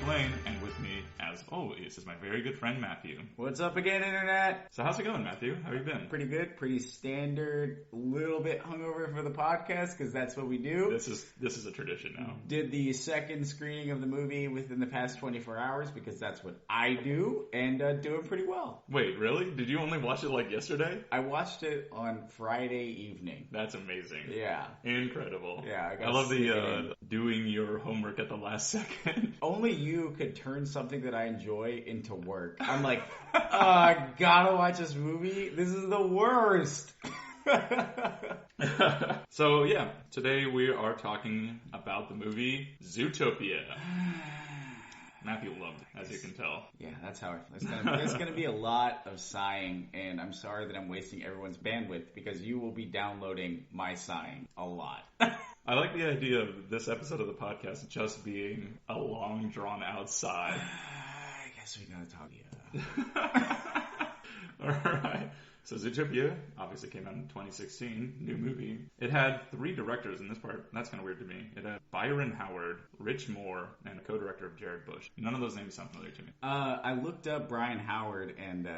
Blaine, and with me, as always, is my very good friend Matthew. What's up again, Internet? So how's it going, Matthew? How have you been? Pretty good, pretty standard, little bit hungover for the podcast, because that's what we do. This is a tradition now. Did the second screening of the movie within the past 24 hours, because that's what I do, and doing pretty well. Wait, really? Did you only watch it like yesterday? I watched it on Friday evening. That's amazing. Yeah. Incredible. Yeah, I love the doing your homework at the last second. Only you could turn something that I enjoy into work. I'm like, I gotta watch this movie. This is the worst. So yeah, today we are talking about the movie Zootopia. Matthew loved it, as you can tell. Yeah, that's how I feel. There's going to be a lot of sighing, and I'm sorry that I'm wasting everyone's bandwidth, because you will be downloading my sighing a lot. I like the idea of this episode of the podcast just being a long, drawn-out sigh. I guess we gotta talk. Alright. So Zootopia obviously came out in 2016, new movie. It had 3 directors in this part. That's kind of weird to me. It had Byron Howard, Rich Moore, and a co-director of Jared Bush. None of those names sound familiar to me. I looked up Brian Howard, and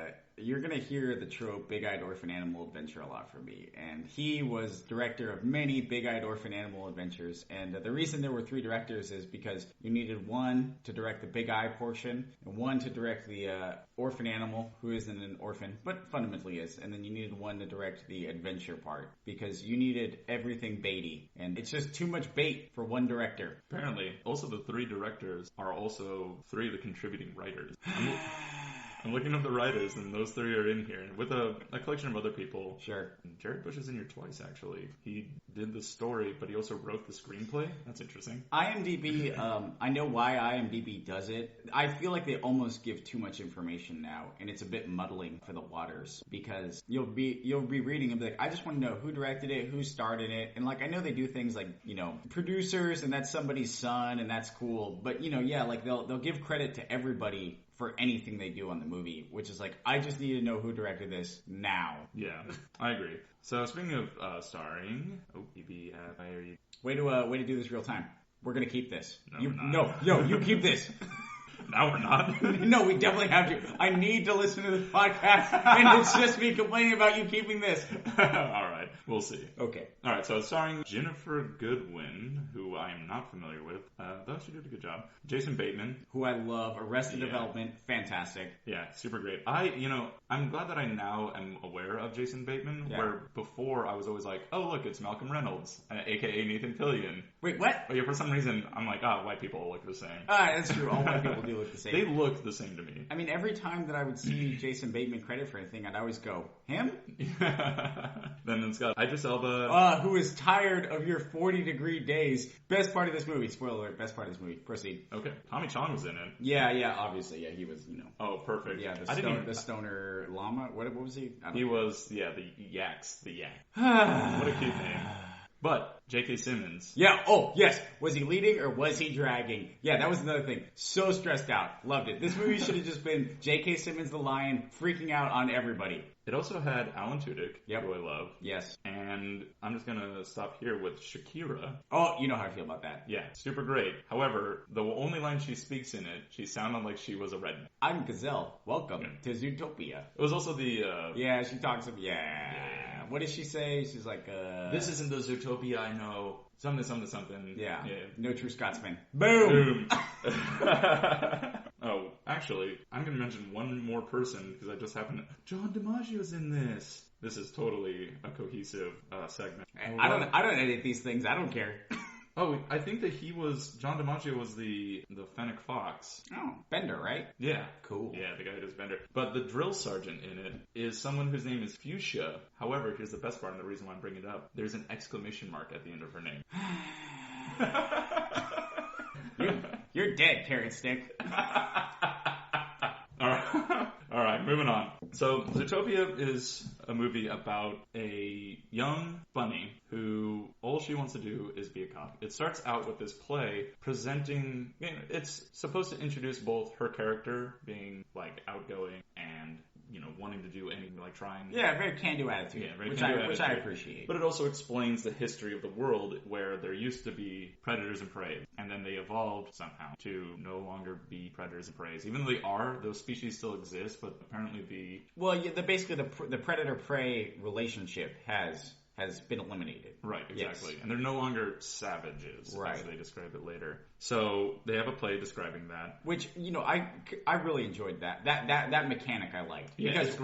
you're going to hear the trope Big-Eyed Orphan Animal Adventure a lot from me. And he was director of many Big-Eyed Orphan Animal Adventures. And the reason there were 3 directors is because you needed one to direct the Big Eye portion, and one to direct the orphan animal, who isn't an orphan, but fundamentally is. And then you needed one to direct the adventure part, because you needed everything baity. And it's just too much bait for one director. Apparently, also the 3 directors are also 3 of the contributing writers. I'm looking up the writers, and those 3 are in here, with a collection of other people. Sure. Jared Bush is in here twice, actually. He did the story, but he also wrote the screenplay. That's interesting. IMDb, I know why IMDb does it. I feel like they almost give too much information now, and it's a bit muddling for the waters, because you'll be reading and be like, I just want to know who directed it, who starred in it, and like, I know they do things like, producers, and that's somebody's son, and that's cool, but like they'll give credit to everybody for anything they do on the movie, which is like, I just need to know who directed this now. Yeah, I agree. So speaking of starring, Way to do this real time. We're gonna keep this. No, You keep this. No, we're not. No, we definitely have to. I need to listen to this podcast, and it's just me complaining about you keeping this. Alright, we'll see. Okay. Alright, so it's starring Ginnifer Goodwin, who I am not familiar with, though she did a good job. Jason Bateman. Who I love. Arrested Development. Fantastic. Yeah, super great. I'm glad that I now am aware of Jason Bateman, where before I was always like, oh look, it's Malcolm Reynolds, aka Nathan Fillion. Wait, what? But yeah, for some reason, I'm like, white people all look the same. That's true. All white people do look the same. They look the same to me. I mean, every time that I would see Jason Bateman credit for anything, I'd always go, him? Then it's got Idris Elba. Who is tired of your 40-degree days. Best part of this movie. Spoiler alert, best part of this movie. Proceed. Okay. Tommy Chong was in it. Yeah, obviously. Yeah, he was, Oh, perfect. Yeah, the stoner llama. What was he? He was, the yak. What a cute name. But, J.K. Simmons. Yeah, oh, yes. Was he leading or was he dragging? Yeah, that was another thing. So stressed out. Loved it. This movie should have just been J.K. Simmons the lion freaking out on everybody. It also had Alan Tudyk, who I love. Yes. And I'm just going to stop here with Shakira. Oh, you know how I feel about that. Yeah, super great. However, the only line she speaks in it, she sounded like she was a redneck. I'm Gazelle. Welcome to Zootopia. It was also the... Yeah, she talks of... Yeah. What did she say? She's like, This isn't the Zootopia I know. Something. Yeah. No true Scotsman. Boom! Oh, actually, I'm going to mention one more person, because I just happened to... John DiMaggio's in this. This is totally a cohesive segment. I don't edit these things. I don't care. Oh, I think that John DiMaggio was the Fennec Fox. Oh, Bender, right? Yeah. Cool. Yeah, the guy who does Bender. But the drill sergeant in it is someone whose name is Fuchsia. However, here's the best part and the reason why I'm bringing it up. There's an exclamation mark at the end of her name. You're dead, Carrot Stick. All right, moving on. So, Zootopia is a movie about a young bunny who all she wants to do is be a cop. It starts out with this play presenting, it's supposed to introduce both her character being like outgoing and wanting to do anything, like trying. Yeah, very can-do attitude, which I appreciate. But it also explains the history of the world where there used to be predators and prey, and then they evolved somehow to no longer be predators and prey. Even though those species still exist, but apparently basically the predator-prey relationship has been eliminated. Right, exactly. Yes. And they're no longer savages, as they describe it later. So they have a play describing that. Which, I really enjoyed that. That mechanic I liked. Yeah, because,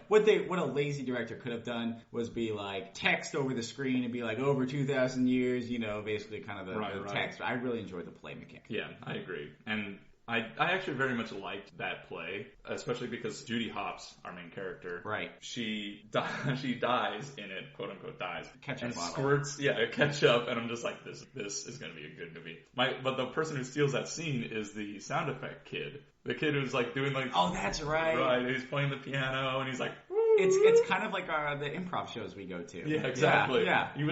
what a lazy director could have done was be like, text over the screen and be like, over 2,000 years, basically kind of the text. I really enjoyed the play mechanic. Yeah, I agree. And I actually very much liked that play, especially because Judy Hopps, our main character, she dies in it, quote unquote dies, ketchup bottle. Squirts, ketchup, and I'm just like, this is going to be a good movie. But the person who steals that scene is the sound effect kid, the kid who's like doing like, oh, that's right, he's playing the piano and he's like. It's kind of like the improv shows we go to. Yeah, exactly. Yeah. He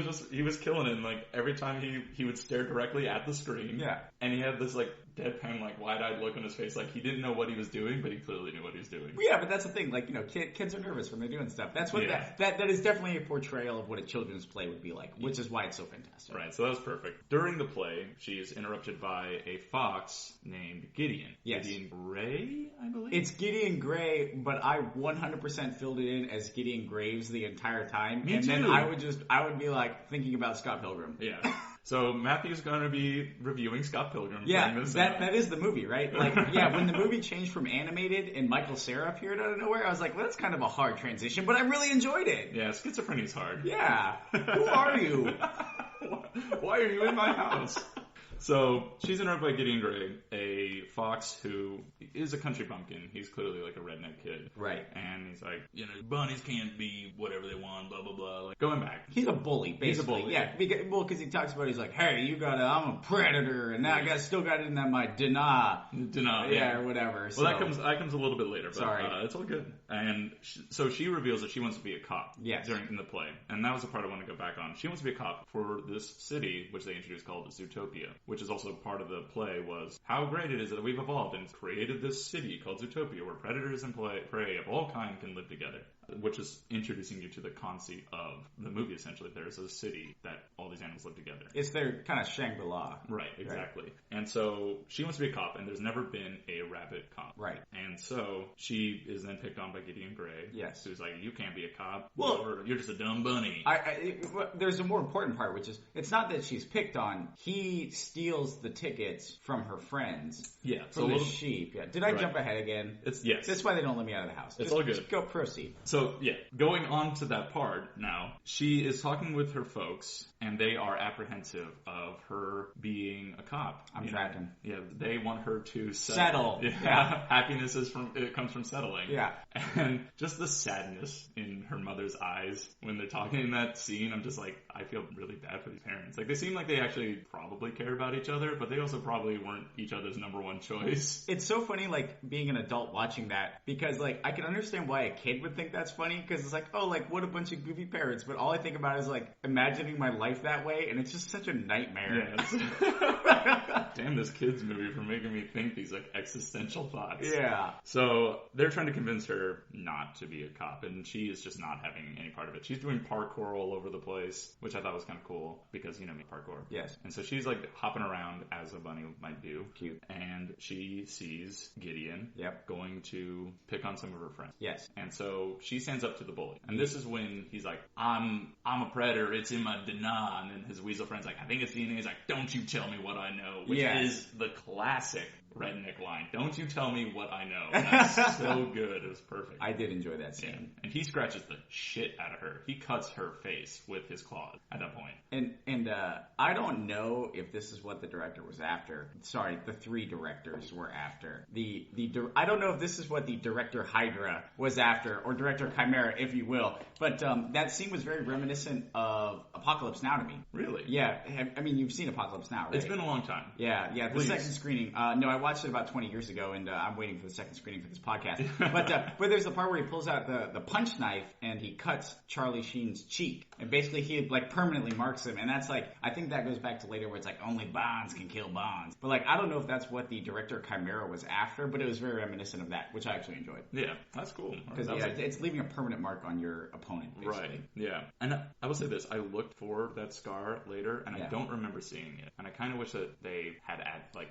was killing it. And, like, every time he would stare directly at the screen. Yeah. And he had this like deadpan, like wide-eyed look on his face, like he didn't know what he was doing, but he clearly knew what he was doing. Yeah, but that's the thing. Like, kids are nervous when they're doing stuff. That's what that is definitely a portrayal of what a children's play would be like, which is why it's so fantastic. Right. So that was perfect. During the play, she is interrupted by a fox named Gideon. Yes. Gideon Gray, I believe. It's Gideon Gray, but I 100% filled it in as Gideon Graves the entire time. Me too. Then I would be like thinking about Scott Pilgrim. Yeah. So Matthew's going to be reviewing Scott Pilgrim. Yeah, that is the movie, right? Like, yeah, when the movie changed from animated and Michael Cera appeared out of nowhere, I was like, well, that's kind of a hard transition, but I really enjoyed it. Yeah, schizophrenia's hard. Yeah. Who are you? Why are you in my house? So she's interrupted by Gideon Gray, a fox who is a country bumpkin. He's clearly like a redneck kid. Right. And he's like, bunnies can't be whatever they want, blah, blah, blah. Like, going back. He's a bully, basically. He's a bully. Yeah, because he talks about, he's like, hey, I'm a predator, and now I still got it in that my deny. Yeah, or whatever. Well, that comes a little bit later, but sorry. It's all good. And so she reveals that she wants to be a cop in the play. And that was the part I want to go back on. She wants to be a cop for this city, which they introduced called Zootopia, which is also part of the play, was how great it is that we've evolved and created this city called Zootopia where predators and prey of all kinds can live together, which is introducing you to the conceit of the movie, essentially. There's a city that all these animals live together. It's their kind of Shangri-La. Right, exactly. Right. And so she wants to be a cop, and there's never been a rabbit cop. Right. And so she is then picked on by Gideon Gray. Yes. Who's like, you can't be a cop. Well, you're just a dumb bunny. There's a more important part, which is, it's not that she's picked on. He steals the tickets from her friends. Yeah. From the sheep. Yeah. Did I jump ahead again? Yes. That's why they don't let me out of the house. It's all good. Just go proceed. So, going on to that part now, she is talking with her folks, and they are apprehensive of her being a cop. I'm tracking. Yeah, they want her to settle. Yeah. Happiness comes from settling. Yeah. And just the sadness in her mother's eyes when they're talking in that scene, I'm just like, I feel really bad for these parents. Like, they seem like they actually probably care about each other, but they also probably weren't each other's number one choice. It's so funny, like, being an adult watching that, because, like, I can understand why a kid would think that's funny, because it's like, oh, like, what a bunch of goofy parents, but all I think about is, like, imagining my life that way, and it's just such a nightmare. Yes. Damn this kid's movie for making me think these, like, existential thoughts. Yeah. So, they're trying to convince her not to be a cop, and she is just not having any part of it. She's doing parkour all over the place, which I thought was kind of cool, because, parkour. Yes. And so she's, like, hopping around as a bunny might do. Cute. And she sees Gideon going to pick on some of her friends. Yes. And so she stands up to the bully. And this is when he's like, I'm a predator, it's in my DNA. And then his weasel friend's like, I think it's DNA. He's like, don't you tell me what I know. Which is the classic redneck line. Don't you tell me what I know. And that's so good. It was perfect. I did enjoy that scene. Yeah. And he scratches the shit out of her. He cuts her face with his claws at that point. And I don't know if this is what the director was after. Sorry, the three directors were after. I don't know if this is what the director Hydra was after, or director Chimera, if you will. But that scene was very reminiscent of Apocalypse Now to me. Really? Yeah. I mean, you've seen Apocalypse Now, right? It's been a long time. Yeah. The second screening. No, I watched it about 20 years ago, and I'm waiting for the second screening for this podcast. But there's the part where he pulls out the punch knife and he cuts Charlie Sheen's cheek, and basically he like permanently marks him. And that's like, I think that goes back to later where it's like only Bonds can kill Bonds. But like, I don't know if that's what the director Chimera was after, but it was very reminiscent of that, which I actually enjoyed. Yeah, that's cool. Because it's leaving a permanent mark on your opponent, basically. Right. Yeah. And I will say this: I looked for that scar later, and I don't remember seeing it. And I kind of wish that they had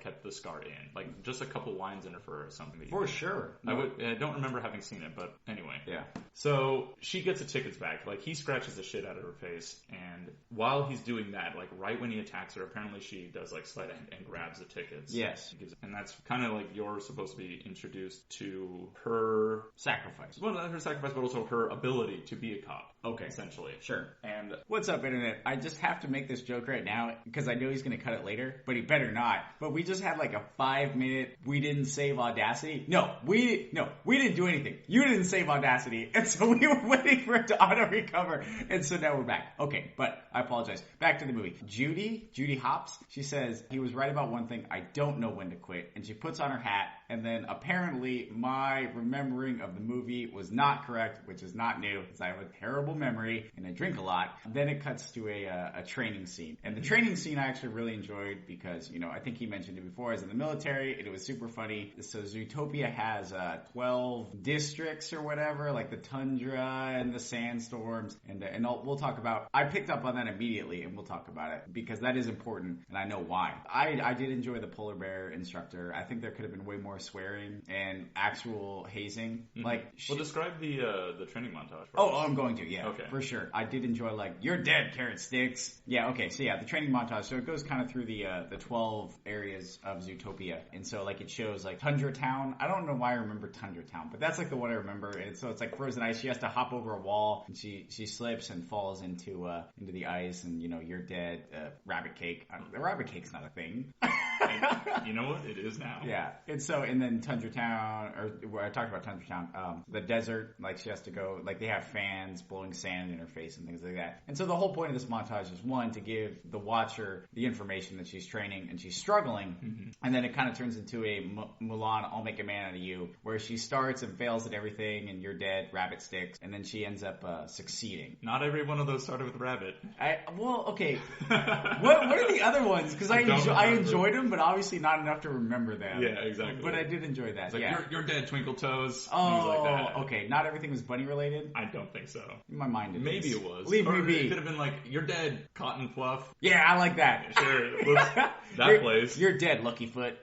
kept the scar in, like just a couple lines in it for something. For sure. I don't remember having seen it, but anyway. Yeah. So she gets the tickets back. Like he scratches the shit out of her face, and while he's doing that, like right when he attacks her, apparently she does like slide and grabs the tickets. Yes. And that's kind of like you're supposed to be introduced to her sacrifice. Well, not her sacrifice, but also her ability to be a cop. Okay. Essentially. Sure. And what's up, Internet? I just have to make this joke right now because I know he's going to cut it later, but he better not. But we just had like a 5-minute, we didn't save Audacity. No, we didn't do anything. You didn't save Audacity. And so we were waiting for it to auto recover. And so now we're back. Okay, but I apologize. Back to the movie. Judy Hopps, she says, he was right about one thing. I don't know when to quit. And she puts on her hat. And then apparently my remembering of the movie was not correct, which is not new because I have a terrible memory and I drink a lot. Then it cuts to a training scene. And the training scene I actually really enjoyed because, I think he mentioned it before. I was in the military and it was super funny. So Zootopia has 12 districts or whatever, like the tundra and the sandstorms. And we'll talk about, I picked up on that immediately and we'll talk about it because that is important and I know why. I did enjoy the polar bear instructor. I think there could have been way more swearing and actual hazing. Mm-hmm. Like, well, describe the training montage. Oh, I'm going to, yeah, okay, for sure. I did enjoy like you're dead, carrot sticks. Yeah, okay, so yeah, the training montage. So it goes kind of through the 12 areas of Zootopia, and so like it shows like Tundra Town. I don't know why I remember Tundra Town, but that's like the one I remember. And so it's like frozen ice. She has to hop over a wall, and she slips and falls into the ice, and you're dead. Rabbit cake. The rabbit cake's not a thing. You know what? It is now. Yeah. And then Tundra Town, or where I talked about Tundra Town, the desert, like she has to go, like they have fans blowing sand in her face and things like that. And so the whole point of this montage is one, to give the watcher the information that she's training and she's struggling. Mm-hmm. And then it kind of turns into a Mulan, I'll make a man out of you, where she starts and fails at everything and you're dead, rabbit sticks, and then she ends up succeeding. Not every one of those started with rabbit. Okay. What are the other ones? Because I enjoyed them, but obviously not enough to remember them. Yeah, exactly. But I did enjoy that. It's like, yeah. You're dead, Twinkle Toes. Oh, things like that. Okay. Not everything was bunny related? I don't think so. In my mind, maybe it was. Leave me be. It could have been like, you're dead, Cotton Fluff. Yeah, I like that. Sure. That plays. You're dead, Lucky Foot.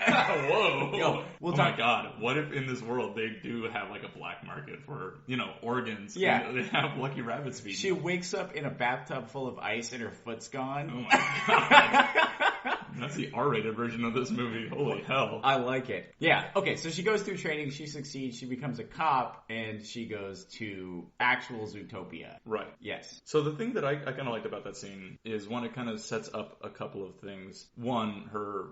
Whoa. Yo, my God. What if in this world they do have like a black market for, organs? Yeah. They have Lucky Rabbits feet. She wakes up in a bathtub full of ice and her foot's gone. Oh my God. That's the R-rated version of this movie. Holy hell. I like it. Yeah. Okay, so she goes through training, she succeeds, she becomes a cop, and she goes to actual Zootopia. Right. Yes. So the thing that I kind of liked about that scene is, one, it kind of sets up a couple of things. One, her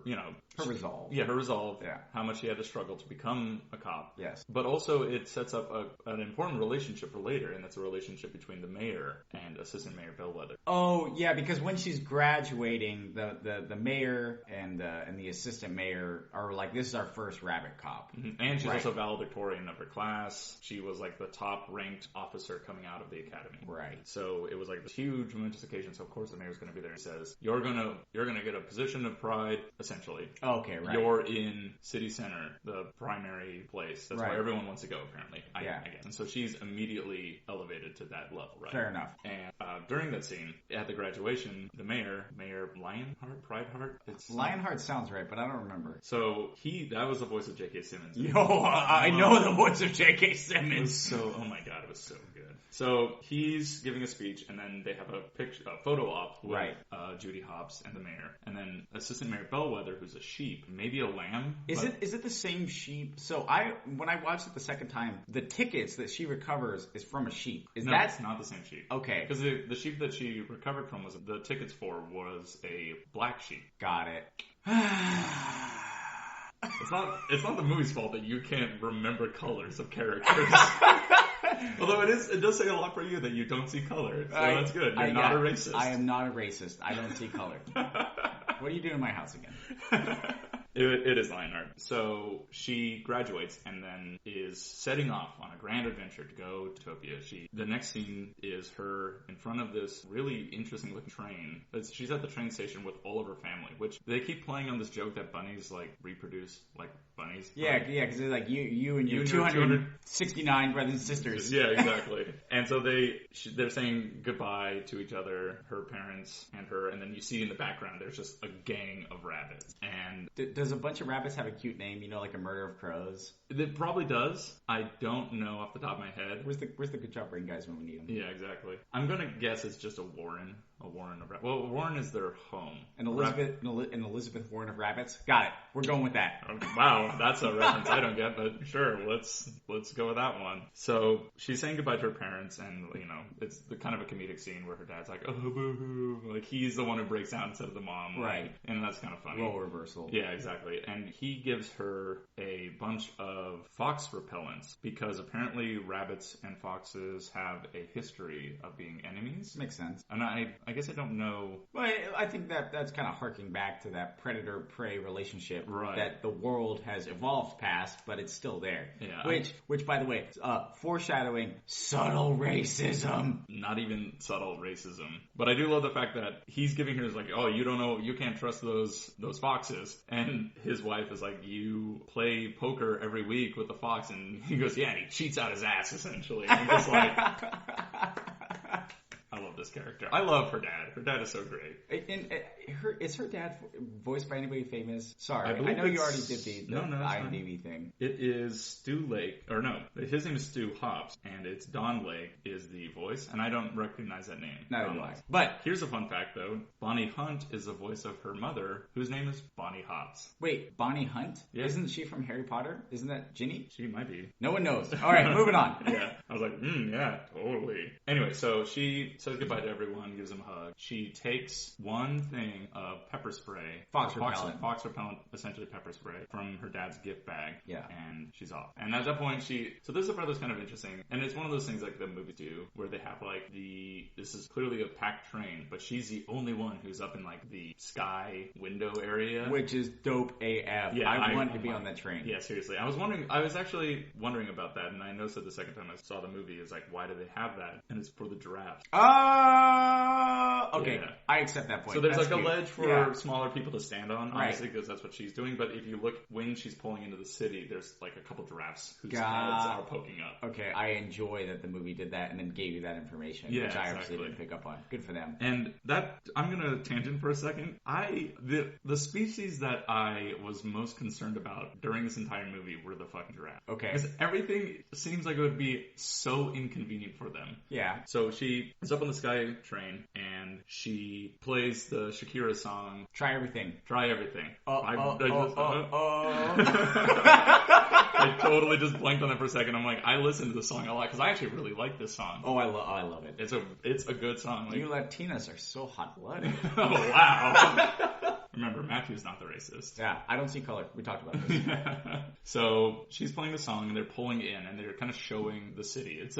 resolve. Yeah, her resolve. Yeah. How much she had to struggle to become a cop. Yes. But also it sets up an important relationship for later, and that's a relationship between the mayor and Assistant Mayor Bellwether. Oh, yeah, because when she's graduating, the mayor and the assistant mayor are like, this is our first rabbit cop. Mm-hmm. And she's also valedictorian of her class. She was like the top ranked officer coming out of the academy. Right. So it was like this huge momentous occasion. So of course the mayor's going to be there. He says, you're gonna get a position of pride, essentially. Okay, right. You're in city center, the primary place. That's where everyone wants to go, apparently. I guess. And so she's immediately elevated to that level, right? Fair enough. And during that scene, at the graduation, the Mayor Pridehart? Lionheart sounds right, but I don't remember. So that was the voice of J.K. Simmons. Yo, I know the voice of J.K. Simmons. Oh my God, it was so good. So he's giving a speech, and then they have a photo op with Judy Hopps and the mayor, and then Assistant Mayor Bellwether, who's a sheep, maybe a lamb. Is it the same sheep? So when I watched it the second time, the tickets that she recovers is from a sheep. It's not the same sheep. Okay, because the sheep that she recovered from was a black sheep. Got it. It's not the movie's fault that you can't remember colors of characters. Although it does say a lot for you that you don't see color. So that's good. You're not a racist. I am not a racist. I don't see color. What are you doing in my house again? It is Lionheart. So she graduates and then is setting off on a grand adventure to go to Zootopia. The next scene is her in front of this really interesting looking train. She's at the train station with all of her family, which they keep playing on this joke that bunnies like reproduce like bunnies. Yeah, because they're like you and your 269 brothers and sisters. Yeah, exactly. And so they're saying goodbye to each other, her parents and her, and then you see in the background there's just a gang of rabbits. And does a bunch of rabbits have a cute name? You know, like a murder of crows. It probably does. I don't know off the top of my head. Where's the good job brain guys when we need them? Yeah, exactly. I'm gonna guess it's just a warren. A warren of rabbits. Well, a warren is their home. An Elizabeth Warren of rabbits. Got it. We're going with that. Wow, that's a reference I don't get, but sure, let's go with that one. So she's saying goodbye to her parents, and it's the kind of a comedic scene where her dad's like, "Oh, boo-hoo," like he's the one who breaks down instead of the mom, right? And that's kind of funny. Role reversal. Yeah, exactly. And he gives her a bunch of fox repellents because apparently rabbits and foxes have a history of being enemies. Makes sense. And I guess I don't know. Well, I think that's kind of harking back to that predator-prey relationship right. that the world has evolved past, but it's still there. Yeah, Which, by the way, foreshadowing subtle racism. Not even subtle racism. But I do love the fact that he's giving her like, oh, you don't know, you can't trust those foxes. And his wife is like, you play poker every week with the fox. And he goes, yeah, and he cheats out his ass, essentially. And I'm just like... I love this character. I love her dad. Her dad is so great. And is her dad voiced by anybody famous? Sorry, I know you already did the IMDb thing. It is Stu Lake, or no, his name is Stu Hops, and it's Don Lake is the voice, and I don't recognize that name. Neither do I. But here's a fun fact, though. Bonnie Hunt is the voice of her mother, whose name is Bonnie Hops. Wait, Bonnie Hunt? Yeah. Isn't she from Harry Potter? Isn't that Ginny? She might be. No one knows. All right, moving on. Yeah, I was like, yeah, totally. Anyway, so she says goodbye to everyone, gives them a hug. She takes one thing of pepper spray. Fox repellent, essentially pepper spray, from her dad's gift bag. Yeah. And she's off. And at that point, so this is the part that's kind of interesting. And it's one of those things like the movies do, where they have like this is clearly a packed train, but she's the only one who's up in like the sky window area. Which is dope AF. Yeah, I want to be on that train. Yeah, seriously. I was actually wondering about that, and I noticed that the second time I saw the movie, is like, why do they have that? And it's for the giraffe. Okay. Yeah. I accept that point. So there's a ledge for smaller people to stand on, obviously, right. because that's what she's doing. But if you look, when she's pulling into the city, there's like a couple giraffes whose heads are poking up. Okay, I enjoy that the movie did that and then gave you that information, which I obviously didn't pick up on. Good for them. And that, I'm going to tangent for a second. The species that I was most concerned about during this entire movie were the fucking giraffe. Okay. Because everything seems like it would be so inconvenient for them. Yeah. So she is up on the Sky train and she plays the Shakira song. Try Everything. I totally just blanked on that for a second. I'm like, I listen to this song a lot because I actually really like this song. Oh, I love it. It's a good song. You Latinas are so hot-blooded. Oh, wow. Remember, Matthew's not the racist. Yeah, I don't see color. We talked about this. So she's playing the song, and they're pulling in, and they're kind of showing the city. It's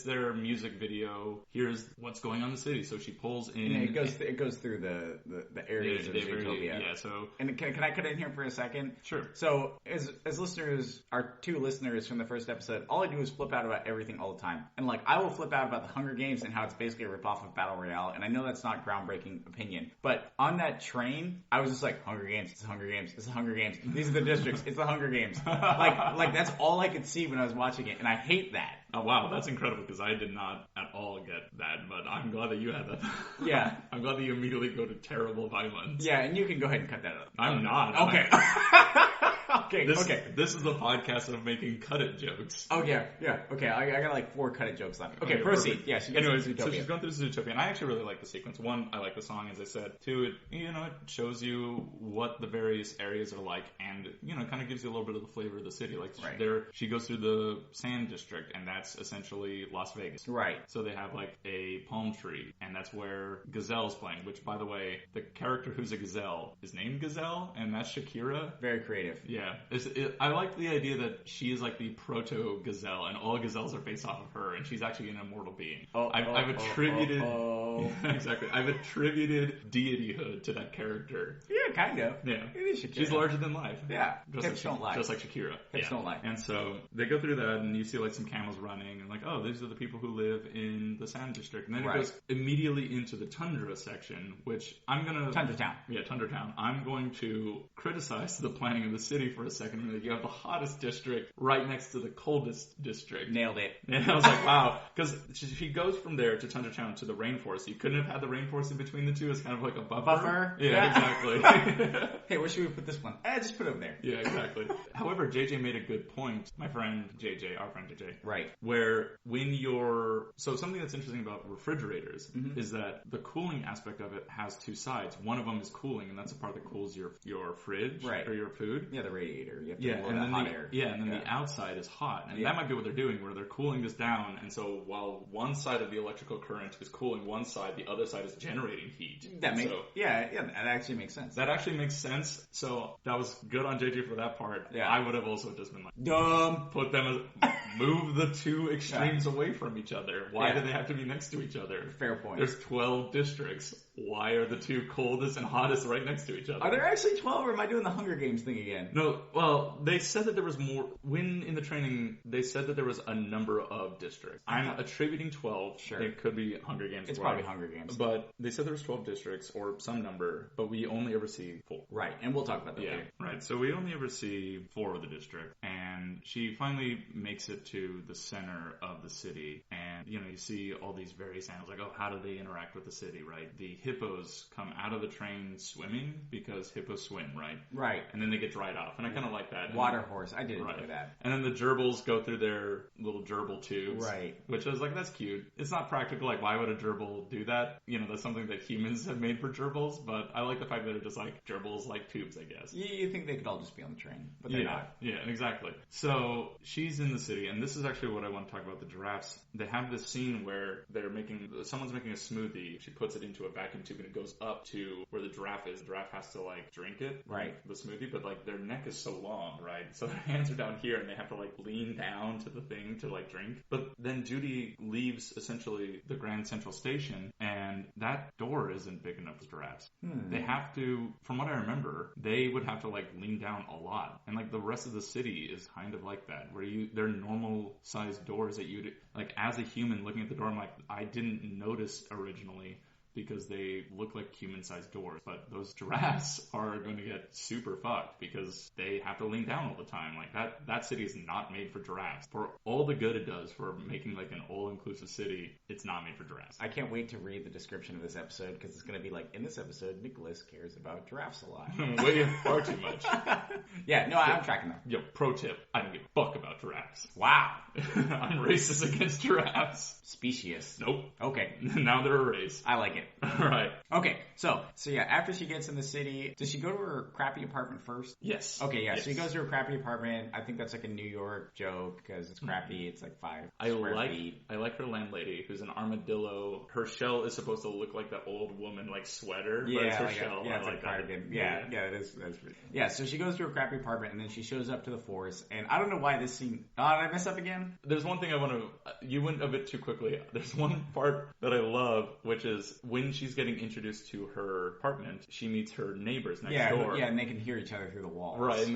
their music video. Here's what's going on in the city. So she pulls in. And it goes through the areas of Zootopia. Yeah. So and can I cut in here for a second? Sure. So as listeners, our two listeners from the first episode, all I do is flip out about everything all the time, and like I will flip out about the Hunger Games and how it's basically a ripoff of Battle Royale. And I know that's not groundbreaking opinion, but on that train. I was just like, Hunger Games, it's the Hunger Games, it's the Hunger Games. These are the districts, it's the Hunger Games. Like that's all I could see when I was watching it, and I hate that. Oh, wow, that's incredible, because I did not at all get that, but I'm glad that you had that. Yeah. I'm glad that you immediately go to terrible violence. Yeah, and you can go ahead and cut that out. I'm not. Okay. This is the podcast of making cut-it jokes. Oh, yeah. Okay, I got like 4 cut-it jokes left. Okay, proceed. Yeah, Anyways, so she's going through Zootopia, and I actually really like the sequence. 1, I like the song, as I said. 2, it shows you what the various areas are like, and, kind of gives you a little bit of the flavor of the city. Like, she goes through the sand district, and that that's essentially Las Vegas. Right. So they have like a palm tree, and that's where Gazelle's playing, which, by the way, the character who's a gazelle is named Gazelle, and that's Shakira. Very creative. Yeah. I like the idea that she is like the proto-gazelle, and all gazelles are based off of her, and she's actually an immortal being. I've attributed... Yeah, exactly. I've attributed deityhood to that character. Yeah, kind of. Yeah. It is Shakira. She's larger than life. Yeah. Hips don't lie. Just like Shakira. Hips don't lie. And so they go through that, and you see like some camels running, and like, oh, these are the people who live in the Sand District. And then it goes immediately into the Tundra section, which I'm going to... Tundra Town. Yeah, Tundra Town. I'm going to criticize the planning of the city for a second. Like, you have the hottest district right next to the coldest district. Nailed it. And I was like, wow. Because she goes from there to Tundra Town to the rainforest. You couldn't have had the rainforest in between the two as kind of like a buffer. Yeah, exactly. Hey, where should we put this one? Just put it over there. Yeah, exactly. However, JJ made a good point. My friend JJ, our friend JJ. Right. Where when you're... So something that's interesting about refrigerators is that the cooling aspect of it has two sides. One of them is cooling, and that's the part that cools your fridge or your food. Yeah, the radiator. You have to blow that hot air. Yeah, and then the outside is hot. And that might be what they're doing, where they're cooling this down. And so while one side of the electrical current is cooling one side, the other side is generating heat. That actually makes sense. That actually makes sense. So that was good on JJ for that part. Yeah. I would have also just been like, dumb. Put them move the two extremes away from each other. Why do they have to be next to each other? Fair point. There's 12 districts. Why are the two coldest and hottest right next to each other? Are there actually 12, or am I doing the Hunger Games thing again? No, well, they said that there was more. When in the training, they said that there was a number of districts. I'm attributing 12. Sure. It could be Hunger Games. It's probably Hunger Games. But they said there was 12 districts, or some number, but we only ever see 4. Right, and we'll talk about that later. Right, so we only ever see 4 of the district, and she finally makes it to the center of the city, and, you see all these various animals, like, oh, how do they interact with the city, right? The hippos come out of the train swimming, because hippos swim, right? Right. And then they get dried off, and I kind of like that. Water horse, I did enjoy that. And then the gerbils go through their little gerbil tubes. Right. Which I was like, that's cute. It's not practical, like, why would a gerbil do that? That's something that humans have made for gerbils, but I like the fact that they're just like gerbils, like tubes, I guess. You think they could all just be on the train, but they're not. Yeah, exactly. So she's in the city, and this is actually what I want to talk about, the giraffes. They have this scene where someone's making a smoothie. She puts it into a vacuum tube, and it goes up to where the giraffe is. The giraffe has to, like, drink it, right? The smoothie, but, like, their neck is so long, right? So their hands are down here, and they have to, like, lean down to the thing to, like, drink. But then Judy leaves, essentially, the Grand Central Station, and that door isn't big enough for giraffes. They have to, from what I remember, they would have to, like, lean down a lot. And, like, the rest of the city is kind of like that, where they're normal-sized doors that you'd, like, as a human looking at the door, I'm like, I didn't notice originally, because they look like human-sized doors. But those giraffes are going to get super fucked because they have to lean down all the time. Like, that city is not made for giraffes. For all the good it does for making, like, an all-inclusive city, it's not made for giraffes. I can't wait to read the description of this episode, because it's going to be like, in this episode, Nicholas cares about giraffes a lot. Way far too much. I'm tracking them. Yo, pro tip, I don't give a fuck about giraffes. Wow. I'm racist against giraffes. Specious. Nope. Okay. Now they're a race. I like it. Right. Okay, so after she gets in the city, does she go to her crappy apartment first? Yes. Okay, yes. So she goes to her crappy apartment. I think that's like a New York joke, because it's crappy. It's like 5 square feet. I like her landlady, who's an armadillo. Her shell is supposed to look like that old woman, like, sweater. Yeah, but it's her like shell. It's like cardigan. Yeah, it is. That's pretty. Yeah, so she goes to her crappy apartment, and then she shows up to the forest. And I don't know why this scene. Did I mess up again? There's one thing I want to. You went a bit too quickly. There's one part that I love, which is when she's getting introduced to her apartment, she meets her neighbors next door. Yeah, and they can hear each other through the walls. Right,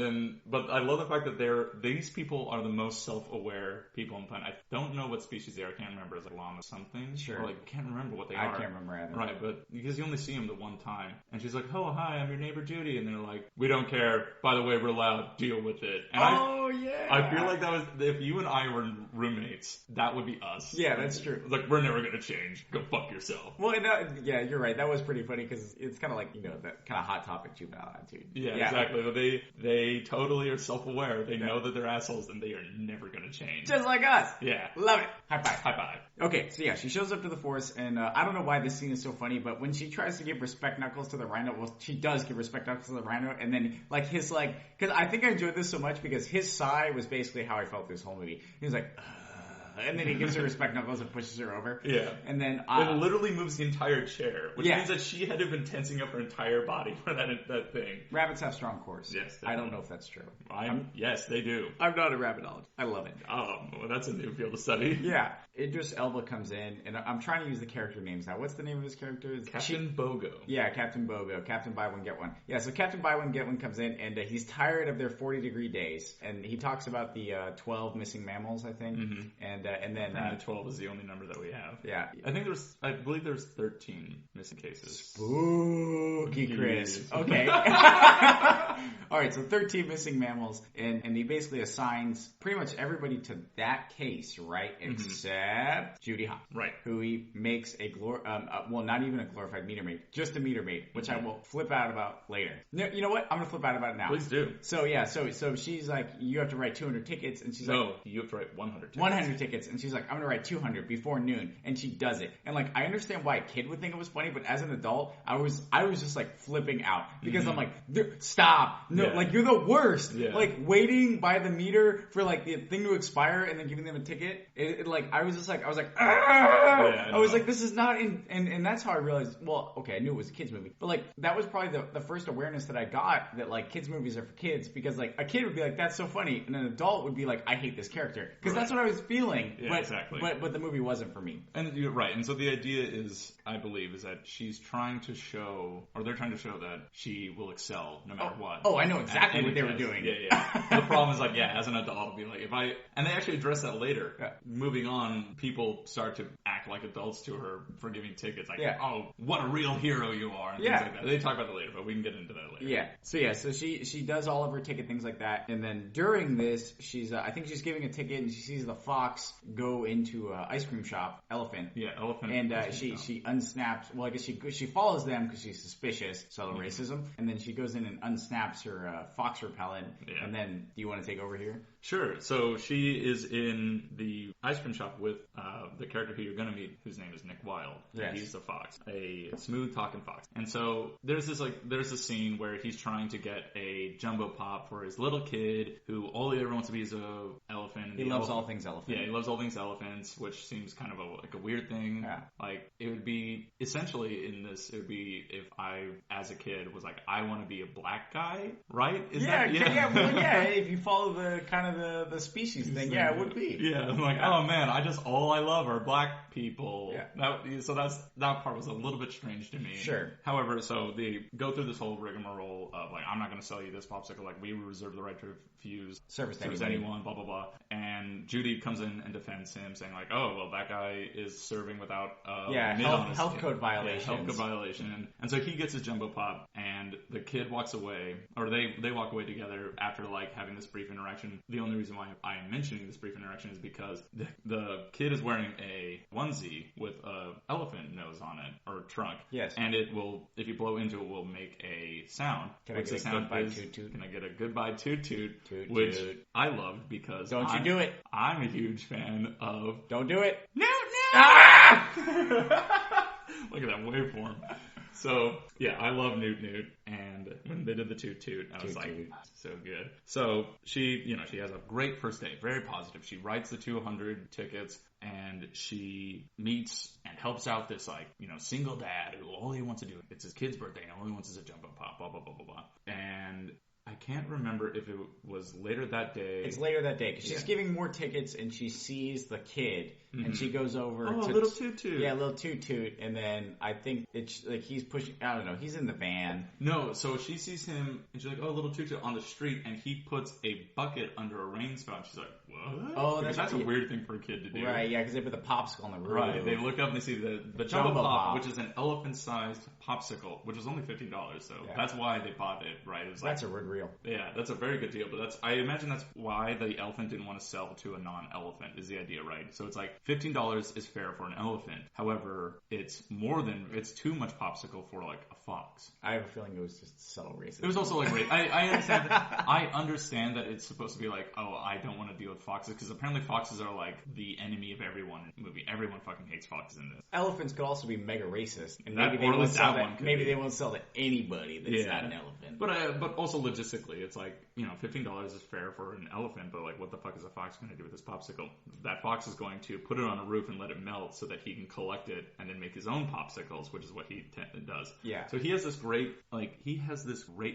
but I love the fact that these people are the most self-aware people on the planet. I don't know what species they are. I can't remember. It's like llama something. Sure. Or, like, I can't remember what they are. I can't remember either. Right, but because you only see them the one time. And she's like, oh, hi, I'm your neighbor Judy. And they're like, we don't care. By the way, we're loud. Deal with it. And I feel like that was, if you and I were roommates, that would be us. Yeah, that's true. Like, we're never going to change. Go fuck yourself. Well, you're right. That was pretty funny, because it's kind of like, that kind of hot topic juvenile attitude. Yeah, exactly. But they totally are self-aware. They know that they're assholes, and they are never going to change. Just like us. Yeah. Love it. High five. High five. Okay, so she shows up to the forest, and I don't know why this scene is so funny, but when she tries to give respect knuckles to the rhino, well, she does give respect knuckles to the rhino, and then, like, because I think I enjoyed this so much, because his sigh was basically how I felt this whole movie. He was like, and then he gives her respect knuckles and pushes her over. Yeah. And then it literally moves the entire chair, which Yeah. means that she had to have been tensing up her entire body for that thing. rabbits have strong cores. Yes, definitely. I don't know if that's true. Yes, they do. I'm not a rabbitologist. I love it. Well, that's a new field of study. Yeah. Idris Elba comes in, and I'm trying to use the character names now. What's the name of his character? Captain Bogo. Yeah, Captain Bogo. Captain Buy One, Get One. Yeah, so Captain Buy One, Get One comes in, and he's tired of their 40-degree days. And he talks about the 12 missing mammals, I think. Mm-hmm. And then... 12 is the only number that we have. Yeah. I believe there's 13 missing cases. Spooky, Chris. Okay. All right, so 13 missing mammals, and he basically assigns pretty much everybody to that case, right? Except Judy Hopps. Right. Who he makes not even a glorified meter maid, just a meter maid, which I will flip out about later. No, you know what? I'm going to flip out about it now. Please do. So, yeah, so she's like, you have to write 200 tickets, and she's like... No, you have to write 100 tickets. 100 tickets, and she's like, I'm going to write 200 before noon, and she does it. And, like, I understand why a kid would think it was funny, but as an adult, I was just, like, flipping out. Because I'm like, stop! No, like, you're the worst! Yeah. Like, waiting by the meter for, like, the thing to expire and then giving them a ticket, I was like, I was like, this is not and that's how I realized, well, okay, I knew it was a kid's movie, but, like, that was probably the first awareness that I got that, like, kids' movies are for kids, because, like, a kid would be like, that's so funny, and an adult would be like, I hate this character. Because that's what I was feeling. Yeah, but, exactly. But the movie wasn't for me. And you're right. And so the idea is, I believe, is that she's trying to show, or they're trying to show that she will excel no matter what. Oh, I know exactly what they were doing. Yeah. The problem is, like, as an adult, I'll be like, and they actually address that later. Yeah. Moving on, people start to act like adults to her for giving tickets. Like, yeah. What a real hero you are. And things like that. They talk about that later, but we can get into that later. Yeah. So she does all of her ticket things like that. And then during this, she's, I think she's giving a ticket and she sees the fox go into an ice cream shop, Elephant. Yeah, Elephant. And she unsnaps, well, I guess she follows them because she's suspicious, subtle racism. And then she goes in and unsnaps her fox repellent. Yeah. And then, do you want to take over here? Sure. So she is in the ice cream shop with the character who you're going to meet, whose name is Nick Wilde. Yes. He's the fox, a smooth talking fox. And so there's a scene where he's trying to get a jumbo pop for his little kid who all he ever wants to be is a elephant. He loves all things elephant. Yeah, he loves all things elephants, which seems kind of a weird thing. Yeah. Like, it would be essentially in this. It would be if I, as a kid, was like, I want to be a black guy, right? If you follow the kind of the species thing, it would be. Yeah, I'm like, oh man, all I love are black people. Yeah. That part was a little bit strange to me. Sure. However, so they go through this whole rigmarole of like, I'm not going to sell you this popsicle. Like, we reserve the right to refuse service anyone. Blah blah blah. And Judy comes in and defends him, saying like, oh well, that guy is serving without health code violations. Yeah, health code violation. And so he gets his jumbo pop, and the kid walks away, or they walk away together after like having this brief interaction. The only reason why I am mentioning this brief interaction is because the kid is wearing a onesie with a elephant nose on it, or trunk. Yes. And it will, if you blow into it, will make a sound. Can I get a goodbye toot toot? Can I get a goodbye toot toot? Toot which toot. I loved because Don't you do it. I'm a huge fan of... Don't do it. No! Ah! Look at that waveform. So, yeah, I love Newt Newt, and when they did the toot toot, I was like, so good. So, she has a great first day, very positive. She writes the 200 tickets, and she meets and helps out this, single dad who all he wants to do, it's his kid's birthday, and all he wants is a jumbo pop, blah, blah, blah, blah, blah. And I can't remember if it was later that day. It's later that day, because she's giving more tickets, and she sees the kid, and she goes over to... little Toot Toot. Yeah, little Toot Toot, and then I think it's like he's pushing... I don't know, he's in the van. No, so she sees him, and she's like, oh, little Toot Toot on the street, and he puts a bucket under a rain spout. She's like, what? Oh, that's a weird thing for a kid to do. Right, yeah, because they put the popsicle on the roof. Right, they look up and they see the Jumbo Pop, which is an elephant-sized popsicle, which was only $15, so that's why they bought it, right? It was that's a rig reel. Yeah, that's a very good deal, but I imagine that's why the elephant didn't want to sell to a non-elephant, is the idea, right? So it's like $15 is fair for an elephant. However, it's too much popsicle for like a fox. I have a feeling it was just subtle racism. It was also like, I understand that. I understand that it's supposed to be like, oh, I don't want to deal with foxes, because apparently foxes are like the enemy of everyone in the movie. Everyone fucking hates foxes in this. Elephants could also be mega racist, and maybe they won't sell to anybody that's not an elephant. But also logistically, logistically, it's like, you know, $15 is fair for an elephant, but like, what the fuck is a fox going to do with this popsicle? That fox is going to put it on a roof and let it melt so that he can collect it and then make his own popsicles, which is what he does. Yeah. So he has this great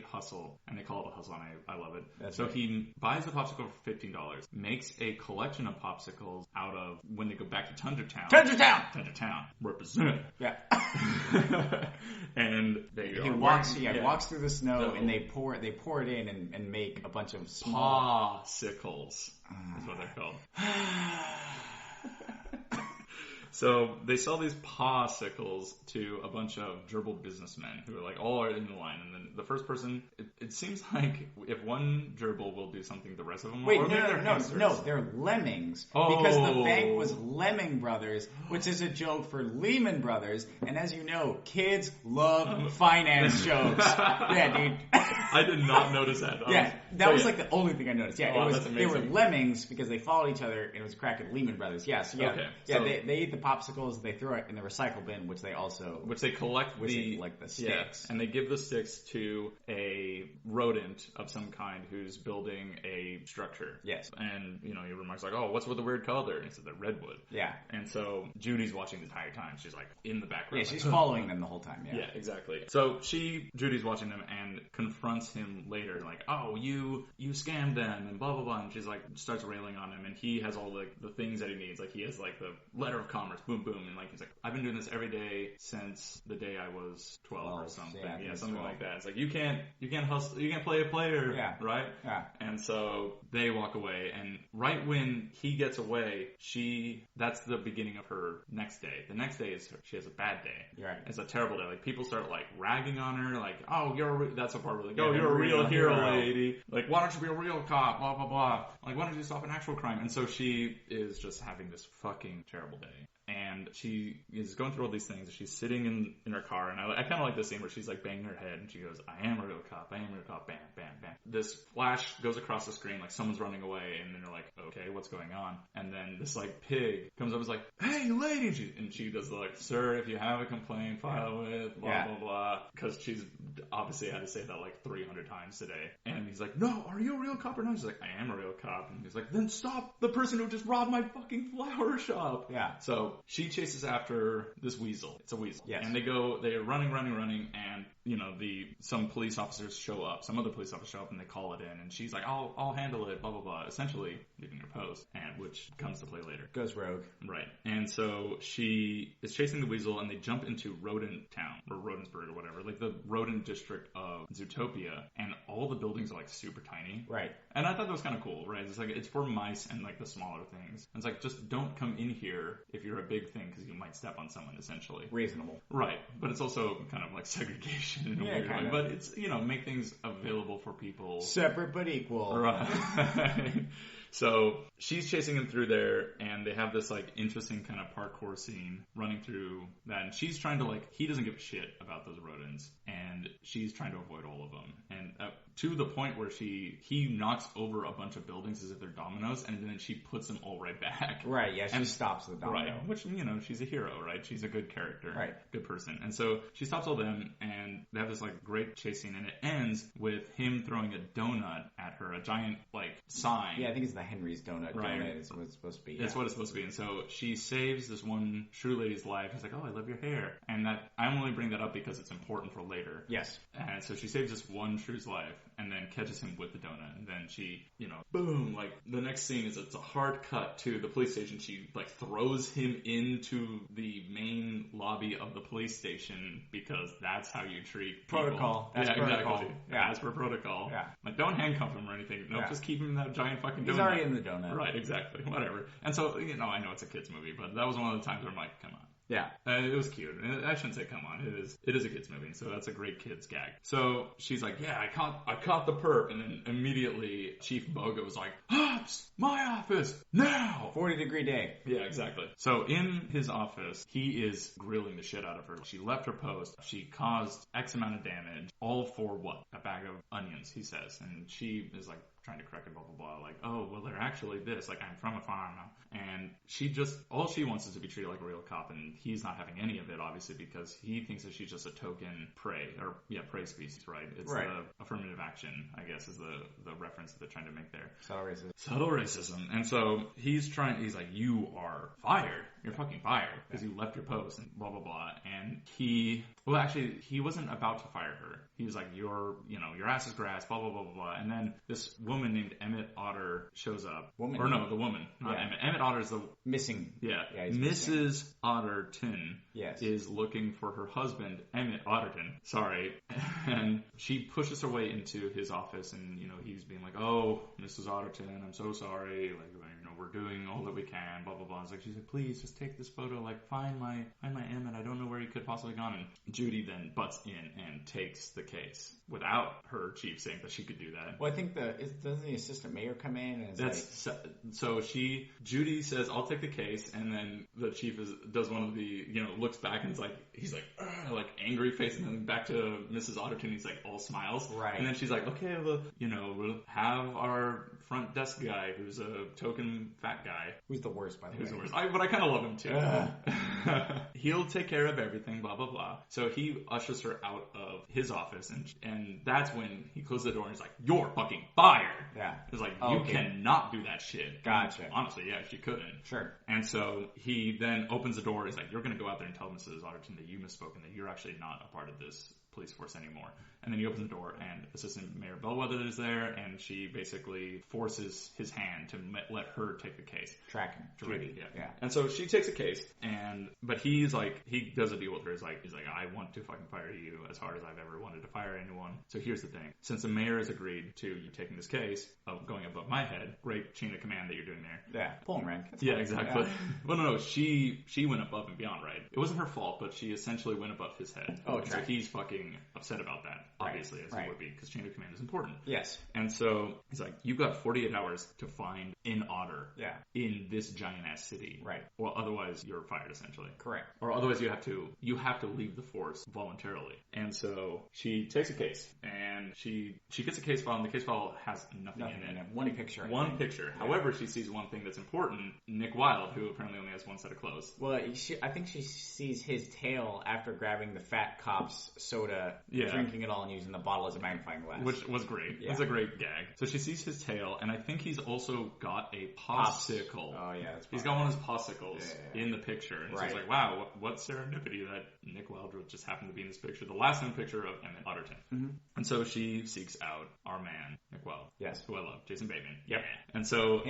hustle, and they call it a hustle, and I love it. That's so right. he buys the popsicle for $15, makes a collection of popsicles out of, when they go back to Tundra Town, represent. Yeah. And he walks through the snow, and they pour it in and make a bunch of small popsicles. That's what they're called. So they sell these popsicles to a bunch of gerbil businessmen who are like all are in the line, and then the first person. It seems like if one gerbil will do something, the rest of them. Wait, no, they're lemmings because the bank was Lemming Brothers, which is a joke for Lehman Brothers, and as you know, kids love finance jokes. Yeah, dude. I did not notice that. That was like the only thing I noticed. Yeah, that's amazing. They were lemmings because they followed each other, and it was a crack at Lehman Brothers. Yeah, so okay. They eat the popsicles, they throw it in the recycle bin, which they collect the sticks. Yeah, and they give the sticks to a rodent of some kind who's building a structure. Yes. And, you know, he remarks like, oh, what's with the weird color? And he said, they're redwood. Yeah. And so Judy's watching the entire time. She's like in the background. Yeah, she's following them the whole time. Yeah. Yeah, exactly. So Judy's watching them and confronts him later, like, oh, you scammed them and blah, blah, blah. And she's like, starts railing on him, and he has all the things that he needs. Like, he has like the letter of commerce, boom, boom. And like, he's like, I've been doing this every day since the day I was 12 or something. Yeah, something 12. Like that. It's like, you can't hustle, you can't play a player. Yeah. Right? Yeah. And so they walk away, and right when he gets away, that's the beginning of her next day. The next day is she has a bad day. Right. It's a terrible day. Like, people start like ragging on her, like, oh, that's the part where like, oh, you're a real hero, lady. Like, why don't you be a real cop? Blah, blah, blah. Like, why don't you stop an actual crime? And so she is just having this fucking terrible day. And she is going through all these things. She's sitting in her car, and I kind of like this scene where she's like banging her head, and she goes, I am a real cop, bam, bam, bam. This flash goes across the screen like someone's running away, and then you're like, okay, what's going on? And then this like pig comes up and is like, hey, lady! And she does the like, sir, if you have a complaint, file it, blah, blah, blah. Because she's obviously had to say that like 300 times today. And he's like, no, are you a real cop or not? She's like, I am a real cop. And he's like, then stop the person who just robbed my fucking flower shop. Yeah. So she chases after this weasel. It's a weasel. Yes. And they are running, and, you know, some police officers show up. Some other police officers show up, and they call it in. And she's like, I'll handle it, blah, blah, blah. Essentially, leaving her post, which comes to play later. Goes rogue. Right. And so she is chasing the weasel, and they jump into Rodent Town, or Rodensburg, or whatever, like the rodent district of Zootopia, and all the buildings are like super tiny. Right. And I thought that was kind of cool, right? It's like, it's for mice and like the smaller things. And it's like, just don't come in here if you're a big thing, because you might step on someone, essentially. Reasonable. Right. But it's also kind of like segregation in a weird way. But it's, you know, make things available for people. Separate but equal. Right. So she's chasing him through there, and they have this like interesting kind of parkour scene running through that, and she's trying to like, he doesn't give a shit about those rodents, and she's trying to avoid all of them, and to the point where he knocks over a bunch of buildings as if they're dominoes, and then she puts them all right back. Right, yeah, she stops the domino. Right, which, you know, she's a hero, right? She's a good character. Right. Good person. And so she stops all them, and they have this like great chase scene, and it ends with him throwing a donut at her, a giant like sign. Yeah, I think it's the Henry's donut. Right. Donut is what it's supposed to be. It's what it's supposed to be. And so she saves this one shrew lady's life. She's like, oh, I love your hair. And that, I only bring that up because it's important for later. Yes. And so she saves this one shrew's life, and then catches him with the donut, and then she, you know, boom, like the next scene is it's a hard cut to the police station. She like throws him into the main lobby of the police station because that's how you treat people. Protocol. That's protocol. Exactly. Yeah, as per protocol. Yeah. Like, don't handcuff him or anything. No, just keep him in that giant fucking donut. He's already in the donut. Right, exactly. Whatever. And so, you know, I know it's a kid's movie, but that was one of the times where I'm like, come on. Yeah. It was cute. And I shouldn't say come on. It is a kid's movie, so that's a great kid's gag. So she's like, yeah, I caught the perp, and then immediately Chief Boga was like, Hops, my office, now! 40-degree day. Yeah, exactly. So in his office, he is grilling the shit out of her. She left her post. She caused X amount of damage, all for what? A bag of onions, he says. And she is like trying to correct it, blah, blah, blah. Like, oh, well, they're actually this. Like, I'm from a farm. And all she wants is to be treated like a real cop, and he's not having any of it, obviously, because he thinks that she's just a token prey species, right? It's the affirmative action, I guess, is the reference that they're trying to make there. Subtle racism. And so he's like, you are fired. You're fucking fired because you left your post and blah, blah, blah. And he wasn't about to fire her. He was like, your ass is grass, blah, blah, blah, blah, blah. And then this woman named Emmett Otter shows up. The woman, not Emmett. Emmett Otter is the... Missing. Yeah. Missing. Mrs. Otterton is looking for her husband, Emmett Otterton. Sorry. And she pushes her way into his office, and, he's being like, oh, Mrs. Otterton, I'm so sorry. Like, we're doing all that we can, blah, blah, blah. She's like, please, just take this photo, like, find my Emmett. I don't know where he could possibly have gone. And Judy then butts in and takes the case without her chief saying that she could do that. Well, I think doesn't the assistant mayor come in? And Judy says, I'll take the case, and then the chief does one of the, looks back and he's like angry face, and then back to Mrs. Otterton, he's like all smiles. Right. And then she's like, okay, well, we'll have our front desk guy who's a token fat guy. Who's the worst, by the way. Who's the worst. But I kind of love him too. He'll take care of everything, blah, blah, blah. So he ushers her out of his office, and that's when he closes the door and he's like, you're fucking fired. Yeah. It's like, you cannot do that shit. Gotcha. And honestly, yeah, she couldn't. Sure. And so he then opens the door. He's like, you're going to go out there and tell Mrs. Otterton that you misspoke and that you're actually not a part of this police force anymore. And then he opens the door, and Assistant Mayor Bellwether is there, and she basically forces his hand to let her take the case. Tracking. Judy. Yeah. And so she takes a case, but he's like, he does a deal with her. He's like, I want to fucking fire you as hard as I've ever wanted to fire anyone. So here's the thing. Since the mayor has agreed to you taking this case of going above my head, great chain of command that you're doing there. Yeah. Pulling rank. Yeah, exactly. Yeah. Well, no, she went above and beyond, right? It wasn't her fault, but she essentially went above his head. Oh, so he's fucking upset about that, obviously, as he would be, because chain of command is important. Yes. And so he's like, you've got 48 hours to find an otter in this giant-ass city. Right. Or otherwise you're fired, essentially. Correct. Or otherwise you have to leave the force voluntarily. And so she takes a case, and she gets a case file, and the case file has nothing in it. One picture. One picture. Yeah. However, she sees one thing that's important, Nick Wilde, who apparently only has one set of clothes. Well, I think she sees his tail after grabbing the fat cop's soda, drinking it all and using the bottle as a magnifying glass. Which was great. Yeah. It was a great gag. So she sees his tail, and I think he's also got a popsicle. Oh, yeah. He's got one of his popsicles in the picture. And so it's like, wow, what serendipity that Nick Wilde just happened to be in this picture. The last known picture of Emmett Otterton. Mm-hmm. And so she seeks out our man, Nick Wilde. Yes. Who I love. Jason Bateman. Yep. Yeah. And so...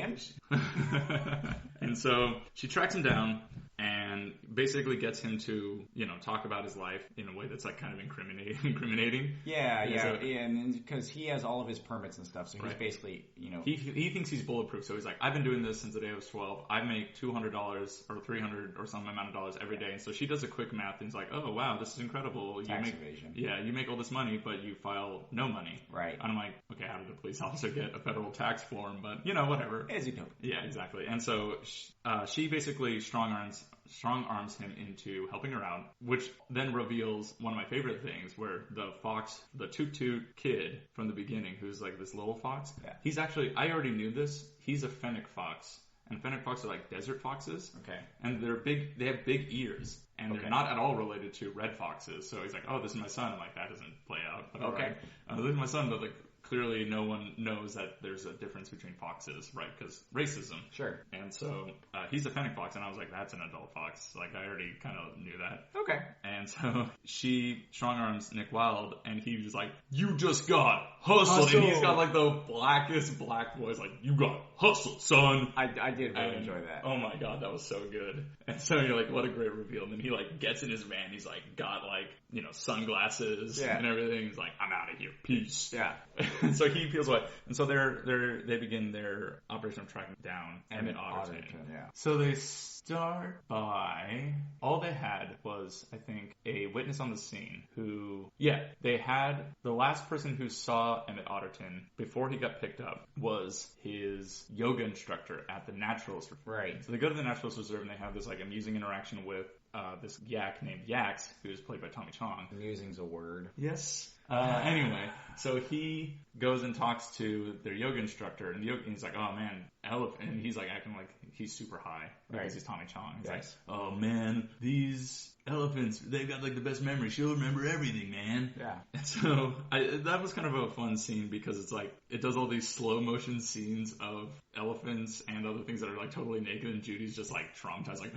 and so she tracks him down and basically gets him to, talk about his life in a way that's like kind of incriminating. Yeah, and because he has all of his permits and stuff, so he's basically, He thinks he's bulletproof, so he's like, I've been doing this since the day I was 12. I make $200 or $300 or some amount of dollars every day. And so she does a quick math and he's like, oh wow, this is incredible. Tax evasion. Yeah, you make all this money, but you file no money. Right. And I'm like, okay, how did a police officer get a federal tax form? But, whatever. It's Zootopia. Yeah, exactly. And so she basically strong arms him into helping her out, which then reveals one of my favorite things, where the Toot Toot kid from the beginning, who's like this little fox, he's actually, I already knew this, he's a fennec fox. And fennec foxes are like desert foxes. Okay. And they have big ears. And they're not at all related to red foxes. So he's like, oh, this is my son. I'm like, that doesn't play out. But okay. This is my son, but like, clearly no one knows that there's a difference between foxes, right? Because racism. Sure. And so he's a fennec fox, and I was like, that's an adult fox. Like, I already kind of knew that. Okay. And so she strong-arms Nick Wilde, and he was like, you just got hustled. And he's got like the blackest black voice, like, you got hustled, son. I did really enjoy that. Oh my god, that was so good. And so you're like, what a great reveal. And then he like gets in his van, he's like got like, sunglasses and everything. He's like, I'm out of here. Peace. Yeah. And so he peels away. And so they begin their operation of tracking down Emmett Otterton. Yeah. So they start by, all they had was, I think, a witness on the scene who, they had, the last person who saw Emmett Otterton before he got picked up was his yoga instructor at the Naturalist Reserve. Right. So they go to the Naturalist Reserve and they have this like amusing interaction with this yak named Yax, who's played by Tommy Chong. Musing's a word. Yes. Anyway, so he goes and talks to their yoga instructor, and he's like, "Oh man, elephant," and he's like acting like he's super high because he's Tommy Chong. He's like, "Oh man, these elephants, they've got like the best memory. She'll remember everything, man." Yeah. And so that was kind of a fun scene because it's like it does all these slow motion scenes of elephants and other things that are like totally naked, and Judy's just like traumatized, like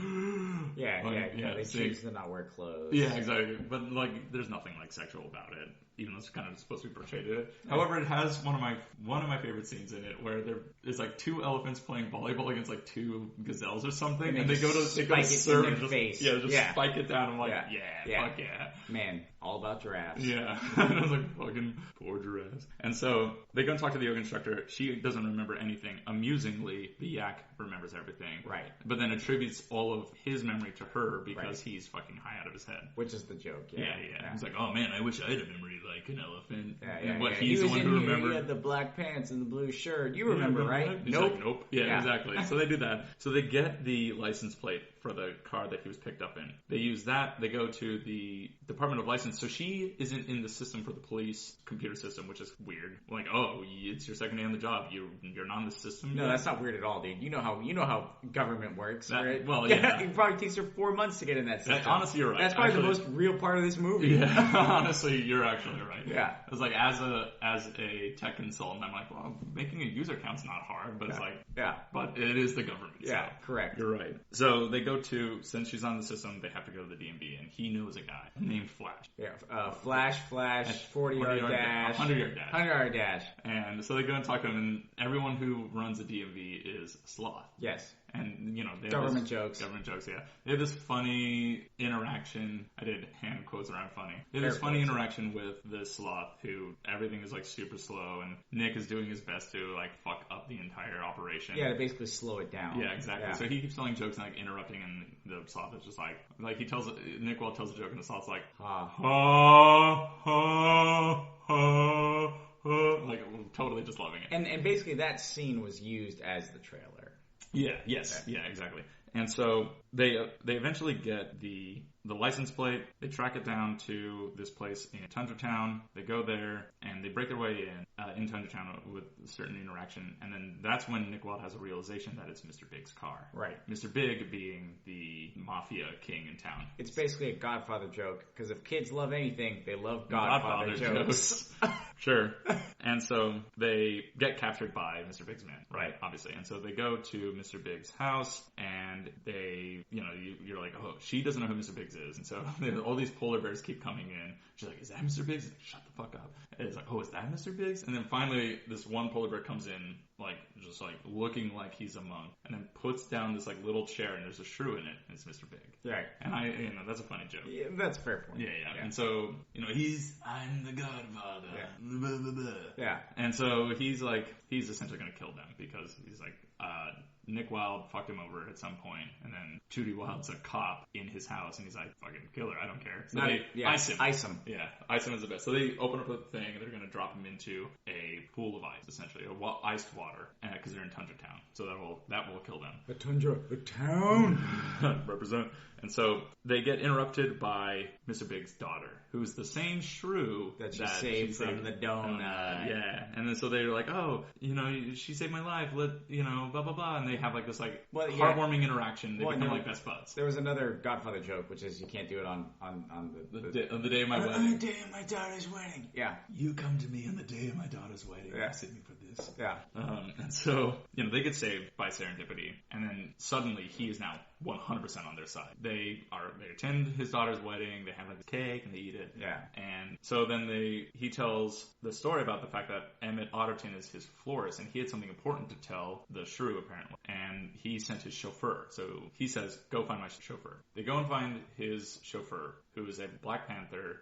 they choose to not wear clothes. Yeah, exactly. But like, there's nothing like sexual about it, even though it's kind of supposed to be portrayed in it. However, it has one of my favorite scenes in it where there's like two elephants playing volleyball against like two gazelles or something, and they go to serve and just spike it down. I'm like, fuck yeah, man, all about giraffes. Yeah, and I was like, fucking poor giraffes. And so they go and talk to the yoga instructor. She doesn't remember anything. Amusingly, the yak remembers everything. Right. But then attributes all of his memory to her because he's fucking high out of his head. Which is the joke. Yeah. He's like, oh man, I wish I had a memory like an elephant. Yeah. He's the one who remembered. He had the black pants and the blue shirt. You remember, right? He's like, nope. Yeah, exactly. So they do that. So they get the license plate for the car that he was picked up in. They use that. They go to the Department of License. So she isn't in the system for the police computer system, which is weird. Like, oh, it's your second day on the job. You're not in the system. No, that's not weird at all, dude. You know how government works, right? Well, yeah. It probably takes her 4 months to get in that system. Honestly, you're right. That's probably the most real part of this movie. Yeah, honestly, you're actually right. Yeah. It was like, as a tech consultant, I'm like, well, making a user account's not hard, but it's like, but it is the government. Yeah, so correct. You're right. So they go to, since she's on the system, they have to go to the DMV, and he knows a guy named Flash. Yeah, Flash, 40-yard dash. 100-yard dash. 100-yard dash. And so they go and talk to him, and everyone who runs the DMV is Sloth. Yes. And, they have government jokes. Government jokes, yeah. They have this funny interaction. I did hand quotes around funny. They have this funny interaction with the Sloth, who everything is, like, super slow, and Nick is doing his best to, like, fuck up the entire operation. Yeah, to basically slow it down. Yeah, exactly. Yeah. So he keeps telling jokes and, like, interrupting, and the Sloth is just like Nick Wall tells a joke, and the Sloth's like, ha, ha, ha, ha, ha, like, totally just loving it. And basically that scene was used as the trailer. Yeah, yes, okay. Yeah, exactly. And so they eventually get the license plate. They track it down to this place in Tundra Town. They go there and they break their way in Tundra Town with a certain interaction. And then that's when Nick Wilde has a realization that it's Mr. Big's car. Right. Mr. Big being the mafia king in town. It's basically a Godfather joke, because if kids love anything, they love Godfather jokes. Sure. And so they get captured by Mr. Big's men, right? Obviously. And so they go to Mr. Big's house, and they, you're like, oh, she doesn't know who Mr. Biggs is. And so all these polar bears keep coming in. She's like, is that Mr. Biggs? Like, shut the fuck up. And it's like, oh, is that Mr. Biggs? And then finally, this one polar bear comes in, just looking like he's a monk, and then puts down this little chair, and there's a shrew in it, and it's Mr. Big. Right. And that's a funny joke. Yeah, that's a fair point. Yeah. And so, I'm the Godfather. Yeah. Blah, blah, blah. Yeah. And so he's essentially going to kill them, because he's like, Nick Wilde fucked him over at some point, and then Judy Wilde's a cop in his house, and he's like, fucking kill her, I don't care. So they ice him. Yeah, ice him is the best. So they open up the thing, and they're going to drop him into a pool of ice, essentially, or iced water, because they're in Tundra Town. So that will kill them. The Tundra, the town! Represent. And so they get interrupted by Mr. Big's daughter, who's the same shrew that she saved from the donut. Yeah. And then so they're like, oh, she saved my life, blah, blah, blah. And they have heartwarming interaction. They become best buds. There was another Godfather joke, which is you can't do it on the day of my wedding. On the day of my daughter's wedding. Yeah. You come to me on the day of my daughter's wedding. Yeah. Save me for this. Yeah. And so, they get saved by serendipity. And then suddenly he is now 100% on their side. They attend his daughter's wedding, they have the cake, and they eat it. Yeah. And so then he tells the story about the fact that Emmett Otterton is his florist, and he had something important to tell the shrew, apparently. And he sent his chauffeur. So he says, go find my chauffeur. They go and find his chauffeur, who is a Black Panther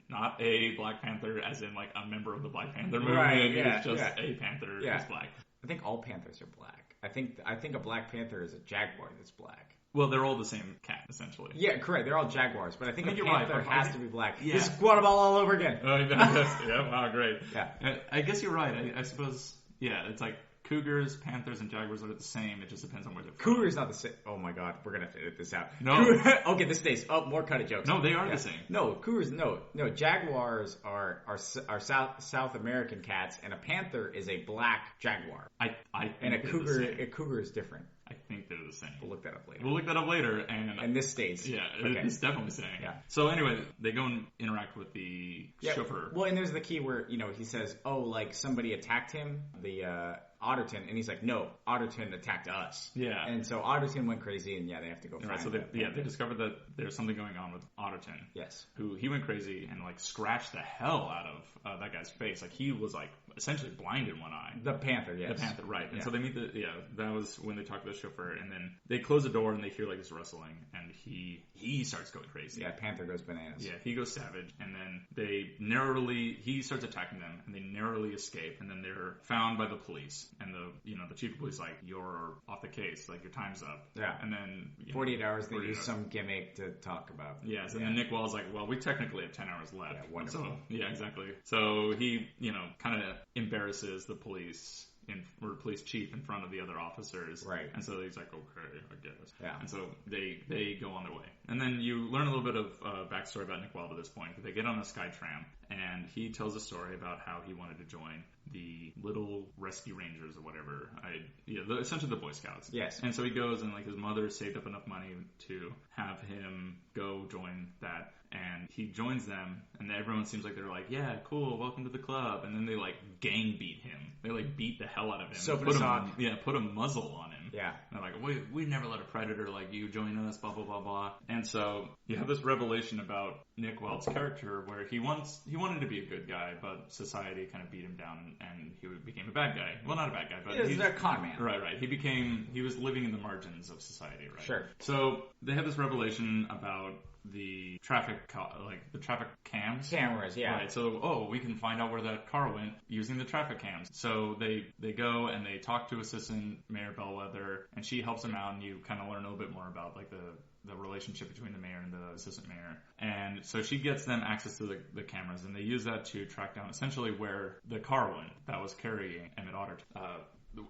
not a Black Panther as in a member of the Black Panther movement. Right, yeah, it's just a panther who's black. I think all panthers are black. I think a Black Panther is a jaguar that's black. Well, they're all the same cat, essentially. Yeah, correct. They're all jaguars, but I think a panther has to be black. Yeah. This is Guatemala all over again. Yeah, wow, great. Yeah. I guess you're right. I suppose, yeah, it's Cougars, panthers, and jaguars are the same. It just depends on where they're from. Cougar's not the same. Oh my god, we're gonna edit this out. No. Okay, this stays. Oh, more cut of jokes. No, they are the same. No, cougars. No. Jaguars are South American cats, and a panther is a black jaguar. And a cougar is different. I think they're the same. We'll look that up later. We'll look that up later, and this stays. Yeah, okay. It's definitely saying. Yeah. So anyway, they go and interact with the chauffeur. Well, and there's the key where he says, "Oh, like somebody attacked him." The Otterton, and he's like, "No, Otterton attacked us." Yeah. And so Otterton went crazy, and they have to go find. Right. So they discovered that there's something going on with Otterton. Yes. Who he went crazy and like scratched the hell out of that guy's face. Like he was like essentially blind in one eye. The panther, yes. The panther, right. And so they meet that was when they talk to the chauffeur, and then they close the door and they hear like this rustling, and he starts going crazy. Yeah, panther goes bananas. Yeah, he goes savage, and then he starts attacking them, and they narrowly escape, and then they're found by the police, and the chief of police is like, "You're off the case, like your time's up." Yeah. And then 48 hours, they use some gimmick to talk about. Yeah, so then Nick Wall's like, "Well, we technically have 10 hours left." Yeah, wonderful. So, yeah, exactly. So he, kind of embarrasses the police or police chief in front of the other officers. Right. And so he's like, "Okay, I guess." Yeah. And so they go on their way. And then you learn a little bit of backstory about Nick Wall at this point. They get on a sky tram, and he tells a story about how he wanted to join the Little Rescue Rangers or whatever. Essentially the Boy Scouts. Yes. And so he goes, and like his mother saved up enough money to have him go join that. And he joins them, and everyone seems like they're like, "Yeah, cool, welcome to the club." And then they like gang beat him. They like beat the hell out of him. Put a muzzle on him. Yeah. And they're like, we never let a predator like you join us, blah blah blah blah. And so you have this revelation about Nick Wilde's character where he wanted to be a good guy, but society kind of beat him down, and he became a bad guy. Well, not a bad guy, but he's a con man. Right. He was living in the margins of society. Right. Sure. So they have this revelation about the traffic cams. Cameras, yeah. Right, so, we can find out where that car went using the traffic cams. So they go and they talk to Assistant Mayor Bellwether, and she helps them out, and you kind of learn a little bit more about, like, the relationship between the mayor and the assistant mayor. And so she gets them access to the cameras, and they use that to track down essentially where the car went that was carrying Emmett Otter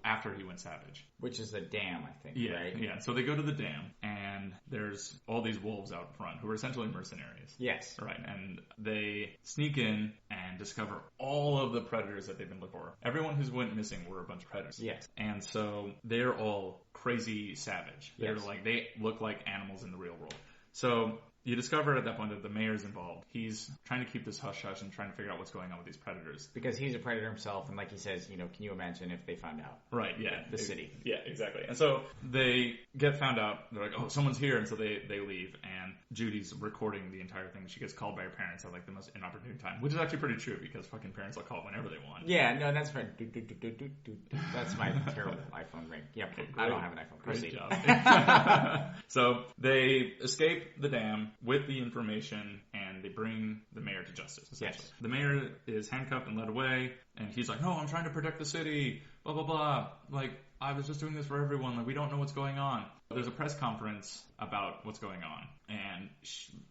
after he went savage. Which is a dam, I think, right? Yeah, so they go to the dam, and there's all these wolves out front who are essentially mercenaries. Yes. Right, and they sneak in and discover all of the predators that they've been looking for. Everyone who's went missing were a bunch of predators. Yes. And so they're all crazy savage. Yes. They look like animals in the real world. So you discover at that point that the mayor's involved. He's trying to keep this hush-hush and trying to figure out what's going on with these predators. Because he's a predator himself, and like he says, can you imagine if they found out? Right, yeah. The city. Yeah, exactly. And so they get found out. They're like, "Oh, someone's here," and so they leave. And Judy's recording the entire thing. She gets called by her parents at like the most inopportune time, which is actually pretty true because fucking parents will call whenever they want. Yeah, no, that's fine. That's my terrible iPhone ring. Yeah, okay, I don't have an iPhone. Great job. So they escape the dam with the information, and they bring the mayor to justice, essentially. Yes. The mayor is handcuffed and led away, and he's like, "No, I'm trying to protect the city, blah, blah, blah. Like, I was just doing this for everyone. Like, we don't know what's going on." There's a press conference about what's going on, and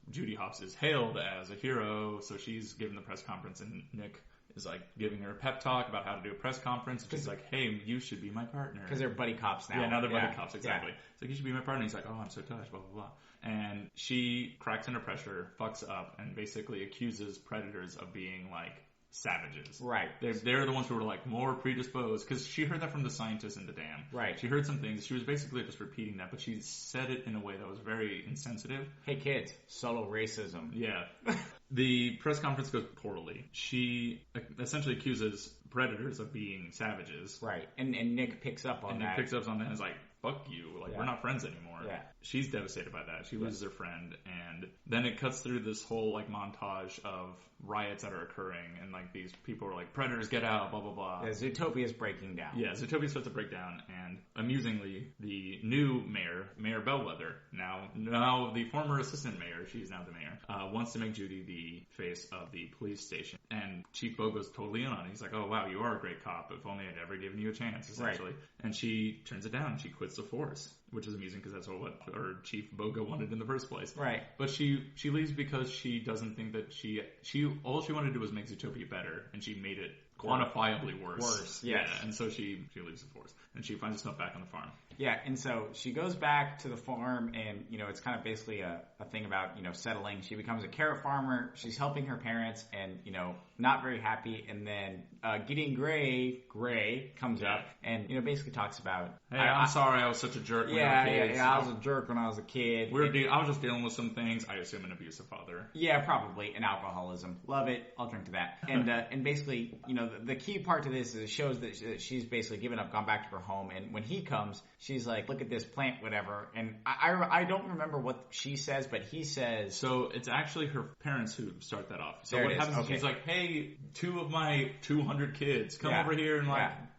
Judy Hopps is hailed as a hero, so she's giving the press conference, and Nick is like giving her a pep talk about how to do a press conference. And she's like, "Hey, you should be my partner." Because they're buddy cops now. Yeah, now they're buddy cops, exactly. Yeah. It's like, "You should be my partner." He's like, "Oh, I'm so touched, blah, blah, blah." And she cracks under pressure, fucks up, and basically accuses predators of being like savages. Right. They're the ones who were like more predisposed, because she heard that from the scientists in the dam. Right. She heard some things. She was basically just repeating that, but she said it in a way that was very insensitive. Hey kids, subtle racism. Yeah. The press conference goes poorly. She essentially accuses predators of being savages. Right. And Nick picks up on that. Nick picks up on that and is like, "Fuck you. Like, we're not friends anymore." Yeah. She's devastated by that. She loses her friend, and then it cuts through this whole like montage of riots that are occurring, and like these people are like, "Predators, get out, blah blah blah." Yeah, Zootopia is breaking down. Yeah, Zootopia starts to break down, and amusingly, the new mayor, Mayor Bellwether, now the former assistant mayor, she's now the mayor, wants to make Judy the face of the police station, and Chief Bo goes totally in on it. He's like, "Oh wow, you are a great cop. If only I'd ever given you a chance," essentially. Right. And she turns it down, and she quits the force, which is amusing because that's what her Chief Bogo wanted in the first place. Right. But she leaves because she doesn't think that she all she wanted to do was make Zootopia better, and she made it quantifiably worse. Worse, yes. Yeah, and so she leaves the force. And she finds herself back on the farm. Yeah, and so she goes back to the farm, and, it's kind of basically a thing about, settling. She becomes a carrot farmer. She's helping her parents, and, not very happy. And then Gideon Gray comes up and, basically talks about... Hey, I'm sorry I was such a jerk when I was a kid. Yeah, I was a jerk when I was a kid. I was just dealing with some things. I assume an abusive father. Yeah, probably. And alcoholism. Love it. I'll drink to that. And basically, the key part to this is it shows that she's basically given up, gone back to her home. And when he comes, she's like, look at this plant, whatever. And I don't remember what she says, but he says... So it's actually her parents who start that off. So there what happens is she's like, hey, 2 of my 200 kids, come over here and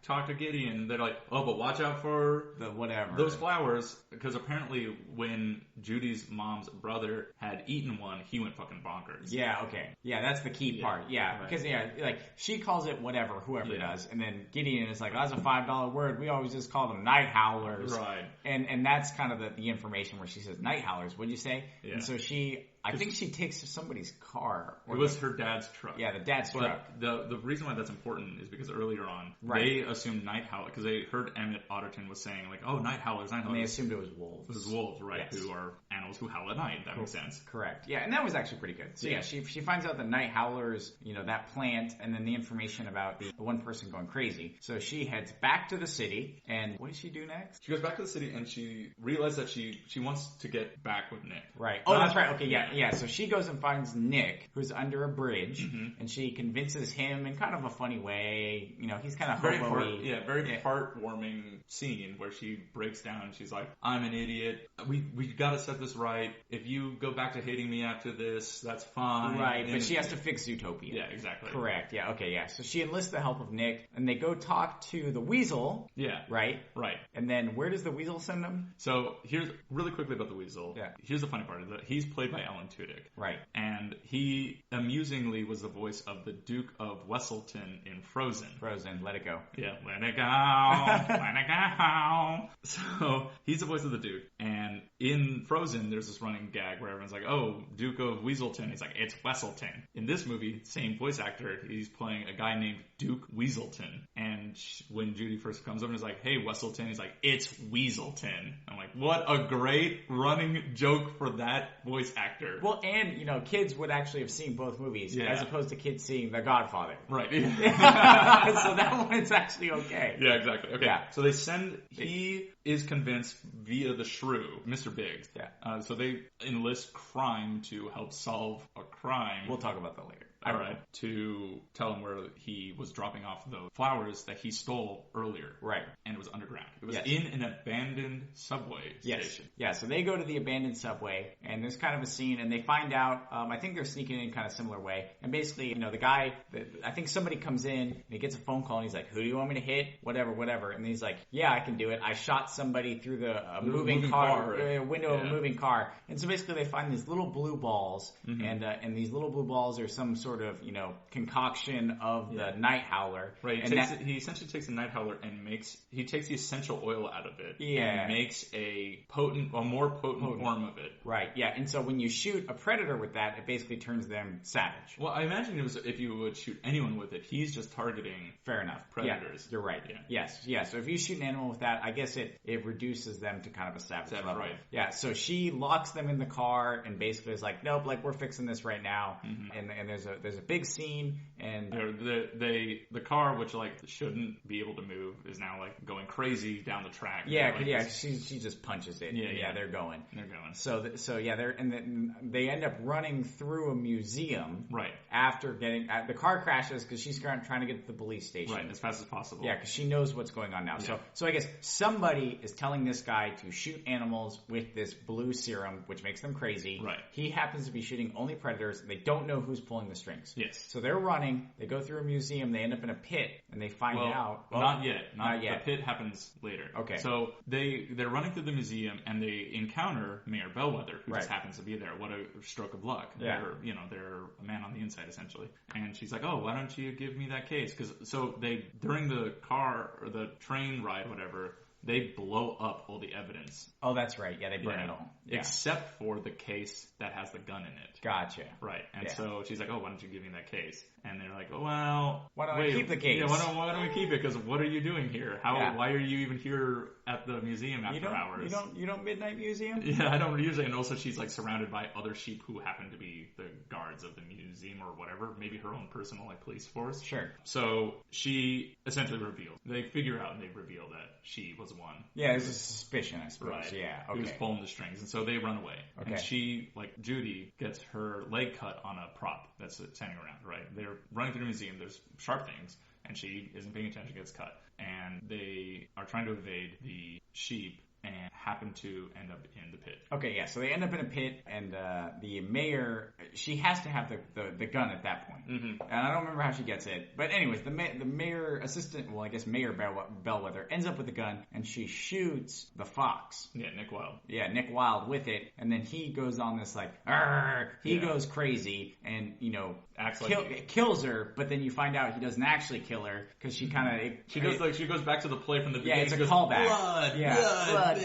talk to Gideon. They're like, oh, but watch out for the whatever those flowers, because apparently when Judy's mom's brother had eaten one, he went fucking bonkers. Yeah, okay. Yeah, that's the key part. Yeah, right. Because like she calls it whatever, whoever does, and then Gideon is like, oh, that's a $5 word. We always just call them night howlers. Right. And that's kind of the information where she says night howlers. What'd you say? Yeah. And so I think she takes somebody's car. It was her dad's truck. Yeah, the dad's truck. The reason why that's important is because earlier on, they assumed night howler, because they heard Emmett Otterton was saying, like, oh, night howlers, night howlers. And they assumed it was wolves. It was wolves, right, who are animals who howl at night. That makes sense. Correct. Yeah, and that was actually pretty good. So she finds out the night howlers, that plant, and then the information about the one person going crazy. So she heads back to the city, and what does she do next? She goes back to the city, and she realizes that she wants to get back with Nick. Right. Oh, that's right. Okay, yeah. So she goes and finds Nick, who's under a bridge, and she convinces him in kind of a funny way. He's kind of very heartwarming scene where she breaks down and she's like, I'm an idiot. We got to set this right. If you go back to hating me after this, that's fine. Right, but she has to fix Zootopia. Yeah, exactly. Correct. Yeah. Okay. Yeah. So she enlists the help of Nick, and they go talk to the Weasel. Yeah. Right. Right. And then where does the Weasel send them? So here's really quickly about the Weasel. Yeah. Here's the funny part is that he's played by Alan Tudyk. Right. And he amusingly was the voice of the Duke of Wesselton in Frozen. Frozen, let it go. Yeah, let it go, let it go. So he's the voice of the Duke. And in Frozen, there's this running gag where everyone's like, oh, Duke of Weaselton. He's like, it's Wesselton. In this movie, same voice actor, he's playing a guy named Duke Weaselton. And when Judy first comes up and is like, hey, Wesselton, he's like, it's Weaselton. I'm like, what a great running joke for that voice actor. Well, and, kids would actually have seen both movies as opposed to kids seeing The Godfather. Right. So that one's actually okay. Yeah, exactly. Okay. Yeah. So he is convinced via the shrew, Mr. Biggs. Yeah. So they enlist crime to help solve a crime. We'll talk about that later. All right. To tell him where he was dropping off the flowers that he stole earlier. Right. And it was underground. It was in an abandoned subway station. Yeah, so they go to the abandoned subway, and there's kind of a scene, and they find out, I think they're sneaking in kind of similar way. And basically, the guy, I think somebody comes in, and he gets a phone call, and he's like, who do you want me to hit? Whatever. And he's like, yeah, I can do it. I shot somebody through the moving car window of a moving car. And so basically, they find these little blue balls, and these little blue balls are some sort of, concoction of the night howler. Right. And he essentially takes the night howler and he takes the essential oil out of it. Yeah. And makes a more potent form of it. Right. Yeah. And so when you shoot a predator with that, it basically turns them savage. Well, I imagine if you would shoot anyone with it, he's just targeting fair enough predators. Yeah, you're right. Yeah. Yes. Yeah. So if you shoot an animal with that, I guess it reduces them to kind of a savage level. Right. Yeah. So she locks them in the car and basically is like, nope, we're fixing this right now. And there's a big scene, and the car, which shouldn't be able to move, is now going crazy down the track. Yeah, she just punches it. Yeah, they're going. So they end up running through a museum. Right. After the car crashes because she's trying to get to the police station. Right, as fast as possible. Yeah, because she knows what's going on now. Yeah. So I guess somebody is telling this guy to shoot animals with this blue serum, which makes them crazy. Right. He happens to be shooting only predators, and they don't know who's pulling the strings. Yes. So they're running, they go through a museum, they end up in a pit, and they find out... Well, not yet. The pit happens later. Okay. So they're running through the museum, and they encounter Mayor Bellwether, who just happens to be there. What a stroke of luck. Yeah. They're a man on the inside, essentially. And she's like, oh, why don't you give me that case? During the car, or the train ride, whatever... they blow up all the evidence. Oh, that's right. Yeah, they burn it all. Yeah. Except for the case that has the gun in it. Gotcha. Right. And so she's like, oh, why don't you give me that case? And they're like, oh, well, why don't I keep the case? Yeah, why don't we keep it? Because what are you doing here? Why are you even here at the museum after hours? You don't midnight museum? Yeah, I don't usually. And also she's like surrounded by other sheep who happen to be the guards of the museum or whatever. Maybe her own personal like police force. Sure. So she essentially reveals. They figure out and they reveal that she was the one. Yeah, there's a suspicion, I suppose. Right. Yeah, okay. Who was pulling the strings. And so they run away. Okay. And she, like Judy, gets her leg cut on a prop that's standing around, right? They're running through the museum. There's sharp things. And she isn't paying attention, gets cut. And they are trying to evade the sheep and happen to end up in the pit. Okay, yeah, so they end up in a pit, and the mayor, she has to have the gun at that point. Mm-hmm. And I don't remember how she gets it. But anyways, the mayor assistant, well, I guess Mayor Bellwether, ends up with the gun, and she shoots the fox. Yeah, Nick Wilde. Yeah, Nick Wilde with it, and then he goes on this like, Arr! He goes crazy, and, you know, kills her, but then you find out he doesn't actually kill her, because she kind of... She goes back to the play from the beginning. Yeah, it's a callback. Blood.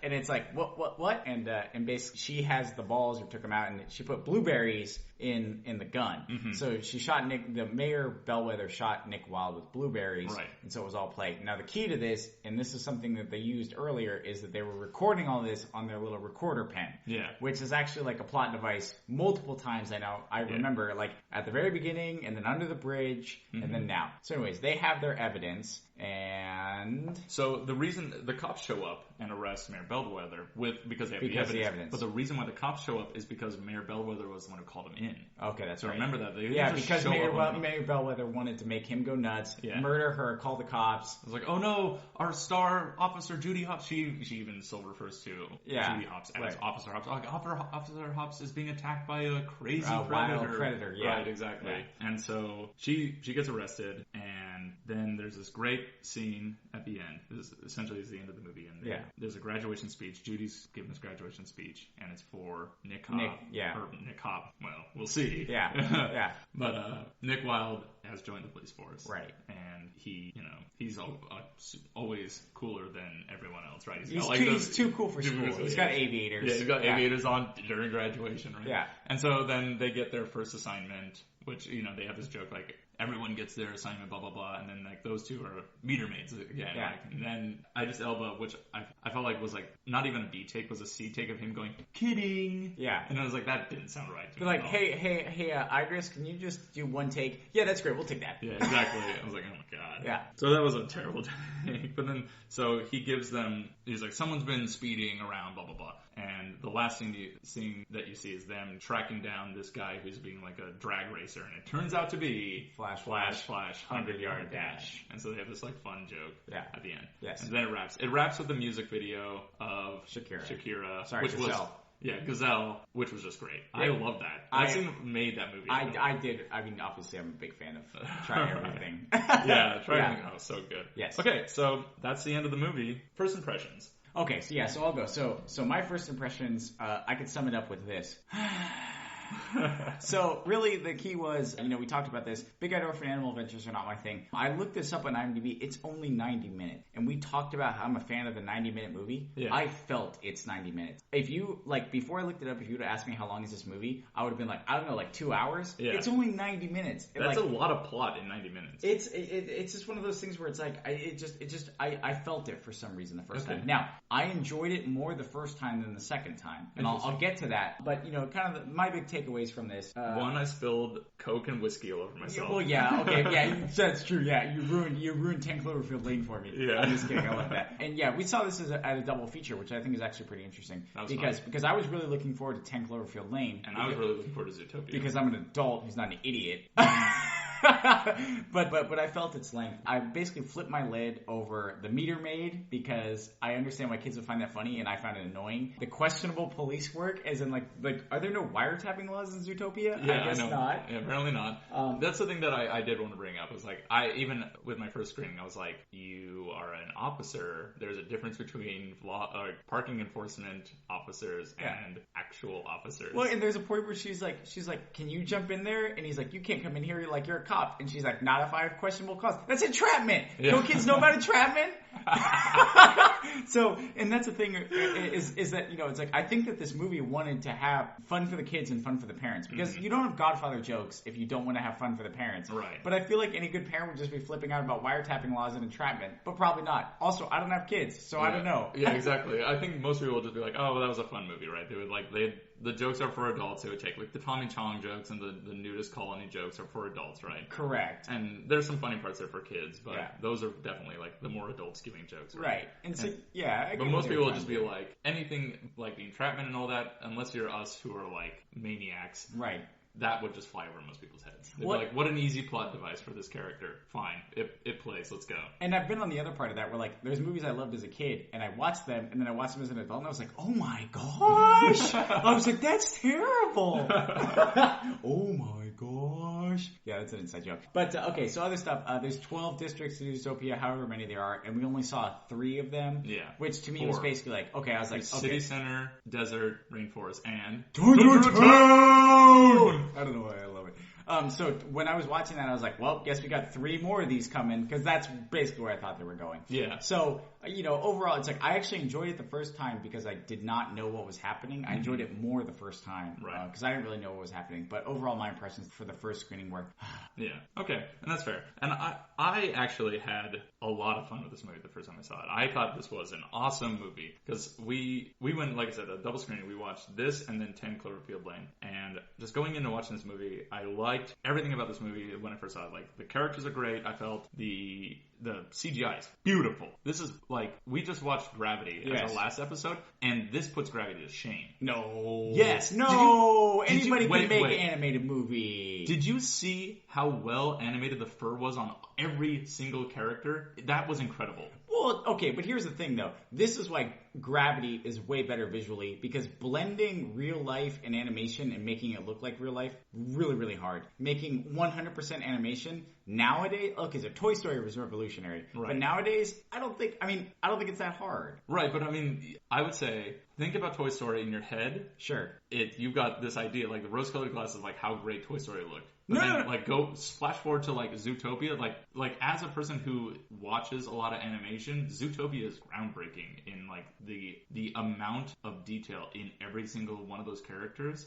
And it's like, what? And basically she has the balls, or took them out, and she put blueberries in the gun. Mm-hmm. So she shot the Mayor Bellwether shot Nick Wilde with blueberries. Right. And so it was all played. Now the key to this, and this is something that they used earlier, is that they were recording all this on their little recorder pen. Yeah. Which is actually like a plot device multiple times. I remember, like at the very beginning, and then under the bridge, and then now. So anyways, they have their evidence. And so the reason the cops show up and arrest Mayor Bellwether because they have the evidence. But the reason why the cops show up is because Mayor Bellwether was the one who called him in. Okay, that's so right. Remember that. Because Mayor Bellwether wanted to make him go nuts, murder her, call the cops. I was like, oh no, our star officer Judy Hopps. She even still refers to Judy Hopps as Officer Hopps. Like, Officer Hopps is being attacked by a crazy predator. Wild predator. Yeah, right, exactly. Yeah. And so she gets arrested, and then there's this great scene at the end. This essentially is the end of the movie, and there's a graduation speech. Judy's giving this graduation speech, and it's for Nick Hop. Nick Hop. Well, we'll see. Yeah. But Nick Wilde has joined the police force, right? And he's always cooler than everyone else, right? He's too cool for school. He's got aviators. Yeah, he's got aviators on during graduation, right? Yeah. And so then they get their first assignment, which they have this joke like, everyone gets their assignment, blah, blah, blah, and then, like, those two are meter maids again. Yeah. Like, and then Idris Elba, which I felt like was, like, not even a B take, was a C take of him going, kidding. Yeah. And I was like, that didn't sound right to me. Like, hey, Idris, can you just do one take? Yeah, that's great. We'll take that. Yeah, exactly. I was like, oh my god. Yeah. So that was a terrible take. But then, so he gives them, he's like, someone's been speeding around, blah, blah, blah. And the last scene that you see is them tracking down this guy who's being like a drag racer, and it turns out to be Flash, 100-yard dash. And so they have this like fun joke at the end. Yes. And then it wraps. It wraps with the music video of Shakira. Sorry, which Gazelle. Gazelle, which was just great. Yeah. I love that. I think made that movie. I did. I mean, obviously, I'm a big fan of Try Everything. Everything. Oh, so good. Yes. Okay, so that's the end of the movie. First impressions. Okay, so I'll go. So my first impressions, I could sum it up with this. So really the key was, we talked about this. Big-eyed orphan animal adventures are not my thing. I looked this up on IMDb. It's only 90 minutes. And we talked about how I'm a fan of the 90-minute movie. Yeah. I felt it's 90 minutes. If you, before I looked it up, if you would have asked me how long is this movie, I would have been like, I don't know, 2 hours? Yeah. It's only 90 minutes. That's a lot of plot in 90 minutes. It's just one of those things where it's like, I felt it for some reason the first time. Now, I enjoyed it more the first time than the second time. And I'll get to that. But, kind of my big takeaways from this. One, I spilled Coke and whiskey all over myself. Well, yeah, okay, yeah, that's true. Yeah, you ruined 10 Cloverfield Lane for me. Yeah, I'm just kidding. I love that. And yeah, we saw this at a double feature, which I think is actually pretty interesting because I was really looking forward to 10 Cloverfield Lane, and I was really looking forward to Zootopia because I'm an adult who's not an idiot. But I felt its length. I basically flipped my lid over the meter maid because I understand why kids would find that funny, and I found it annoying. The questionable police work, as in like are there no wiretapping laws in Zootopia? Yeah, I guess not. Yeah, apparently not. That's the thing that I did want to bring up. Was like even with my first screening, I was like, you are an officer. There's a difference between parking enforcement officers and actual officers. Well, and there's a point where she's like, can you jump in there? And he's like, you can't come in here. You're a cop. And she's like, not if I have questionable cause. That's entrapment. Yeah. Don't kids know about entrapment? So, and that's the thing is that, you know, it's like, I think that this movie wanted to have fun for the kids and fun for the parents, because you don't have Godfather jokes if you don't want to have fun for the parents. Right. But I feel like any good parent would just be flipping out about wiretapping laws and entrapment, but probably not. Also, I don't have kids, so I don't know. Yeah, exactly. I think most people would just be like, oh, well, that was a fun movie, right? They would the jokes are for adults. They would take like the Tommy Chong jokes and the nudist colony jokes are for adults, right? Correct. And there's some funny parts there for kids, but those are definitely like the more adult skewing jokes, right? And so, yeah. But most people would just be like, anything like the entrapment and all that, unless you're us who are like maniacs, right? That would just fly over most people's heads. They'd be like, what an easy plot device for this character. Fine. It plays. Let's go. And I've been on the other part of that where, like, there's movies I loved as a kid, and I watched them, and then I watched them as an adult, and I was like, oh my gosh! I was like, that's terrible! Oh my gosh. Yeah, that's an inside joke. But, okay, so other stuff. There's 12 districts in Zootopia, however many there are, and we only saw 3 of them. Yeah. Which to me was basically like, okay, I was like, okay. City Center, Desert, Rainforest, and... Town! I don't know why I love it. So when I was watching that, I was like, well, guess we got 3 more of these coming, because that's basically where I thought they were going. Yeah. So, you know, overall, it's like, I actually enjoyed it the first time because I did not know what was happening. I enjoyed it more the first time. Right. Because I didn't really know what was happening. But overall, my impressions for the first screening were... Yeah. Okay. And that's fair. And I actually had a lot of fun with this movie the first time I saw it. I thought this was an awesome movie because we went, like I said, a double screening. We watched this and then 10 Cloverfield Lane. And just going into watching this movie, I liked everything about this movie when I first saw it. Like, the characters are great. I felt the CGI is beautiful. This is like, we just watched Gravity as our last episode, and this puts Gravity to shame. No. Yes. No. Anybody can make an animated movie. Did you see how well animated the fur was on every single character? That was incredible. Well, okay, but here's the thing, though. This is why Gravity is way better visually, because blending real life and animation and making it look like real life, really, really hard. Making 100% animation nowadays, okay, so Toy Story was revolutionary, right. But nowadays, I don't think it's that hard. Right, but I mean, I would say, think about Toy Story in your head. Sure. You've got this idea, like the rose-colored glasses, like how great Toy Story looked. But then, like, go flash forward to like Zootopia. Like as a person who watches a lot of animation, Zootopia is groundbreaking in like the amount of detail in every single one of those characters.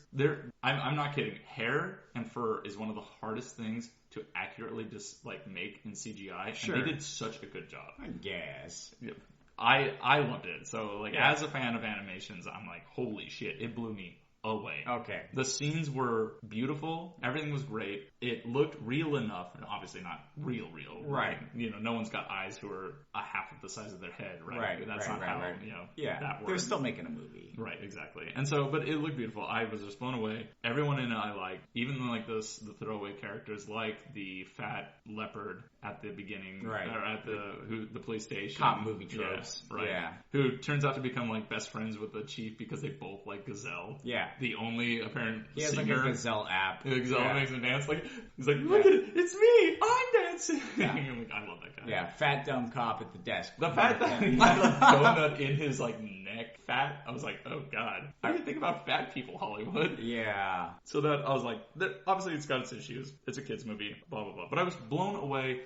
I'm not kidding. Hair and fur is one of the hardest things to accurately just like make in CGI. Sure. And they did such a good job. I guess. Yep. I loved it. So like as a fan of animations, I'm like, holy shit, it blew me away. Okay. The scenes were beautiful. Everything was great. It looked real enough, and obviously not real. Right. You know, no one's got eyes who are a half of the size of their head, right? Right. That's not how, you know, that works. They're still making a movie. Right, exactly. And so, but it looked beautiful. I was just blown away. Everyone in it I liked, even like the throwaway characters, like the fat leopard at the beginning, right? Or at the police station. Cop movie tropes, right? Yeah. Who turns out to become like best friends with the chief because they both like Gazelle. Yeah. The only apparent he has singer. like a Gazelle app. Gazelle makes him dance. Like he's like, look at it, it's me, I'm dancing. Yeah. I'm like, I love that guy. Yeah, fat dumb cop at the desk. The fact that he had a donut in his like neck fat, I was like, oh god. How do you think about fat people, Hollywood? Yeah. So that I was like, obviously it's got its issues. It's a kids movie, blah blah blah. But I was blown away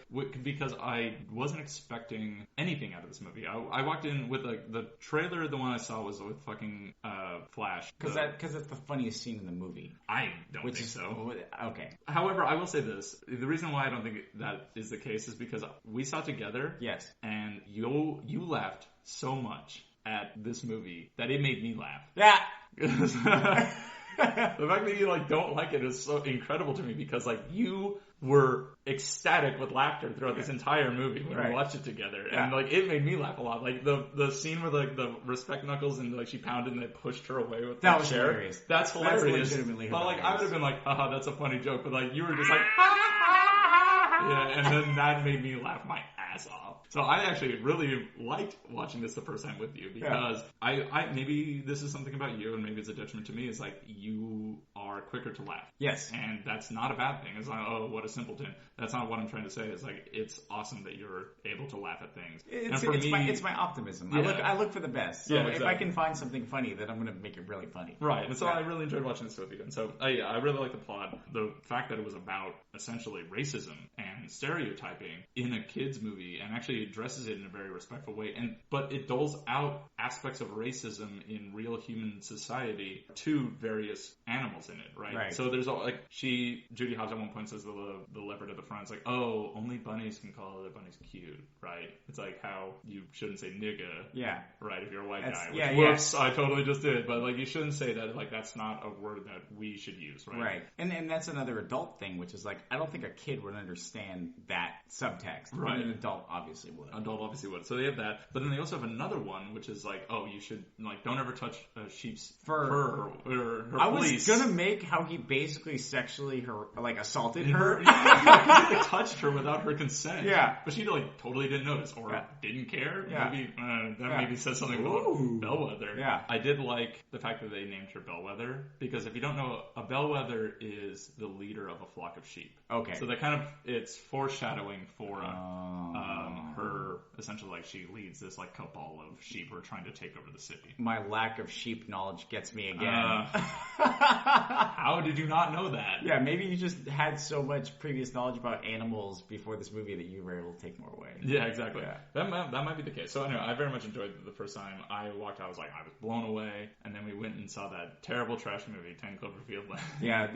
because I wasn't expecting anything out of this movie. I walked in with the trailer. The one I saw was with fucking Flash. Because it's the funniest scene in the movie. I don't think so. Okay. However, I will say this: the reason why I don't think that is the case is because we saw it together. Yes. And you laughed so much at this movie that it made me laugh. Yeah. The fact that you like don't like it is so incredible to me because like you were ecstatic with laughter throughout this entire movie when we watched it together, and like it made me laugh a lot. Like the scene where like the respect knuckles and like she pounded and they pushed her away with that chair. Hilarious. That's hilarious. That's legitimately hilarious. But like I would have been like, haha, that's a funny joke, but like you were just like, yeah, and then that made me laugh my ass off. So I actually really liked watching this the first time with you because I maybe this is something about you and maybe it's a detriment to me. It's like you are quicker to laugh. Yes. And that's not a bad thing. It's like, oh, what a simpleton. That's not what I'm trying to say. It's like, it's awesome that you're able to laugh at things. It's my optimism. Yeah. I look for the best. So if I can find something funny, then I'm going to make it really funny. Right. And so I really enjoyed watching this with you. And so, I really like the plot. The fact that it was about essentially racism and stereotyping in a kid's movie and actually actually addresses it in a very respectful way, but it doles out aspects of racism in real human society to various animals in it, right? So there's Judy Hobbs at one point says the leopard at the front is like, oh, only bunnies can call other bunnies cute, right? It's like how you shouldn't say nigga, right, if you're a white guy. Which, whoops, I totally just did, but like you shouldn't say that, like that's not a word that we should use, right? Right, and that's another adult thing, which is like, I don't think a kid would understand that subtext. Right. An adult obviously would. So they have that, but then they also have another one, which is like, oh, you should, like, don't ever touch a sheep's fur or her fleece. Was gonna make how he basically sexually assaulted her. He touched her without her consent. Yeah. But she like totally didn't notice or didn't care. Yeah. Maybe maybe says something about Bellwether. Yeah. I did like the fact that they named her Bellwether, because if you don't know, a bellwether is the leader of a flock of sheep. Okay. So that it's foreshadowing for her, essentially, like, she leads this like cabal of sheep who are trying to take over the city. My lack of sheep knowledge gets me again. How did you not know that? Yeah, maybe you just had so much previous knowledge about animals before this movie that you were able to take more away. Yeah, exactly. Yeah. That might be the case. So anyway, I very much enjoyed it the first time. I walked out, I was blown away, and then we went and saw that terrible trash movie, 10 Cloverfield Lane. Yeah,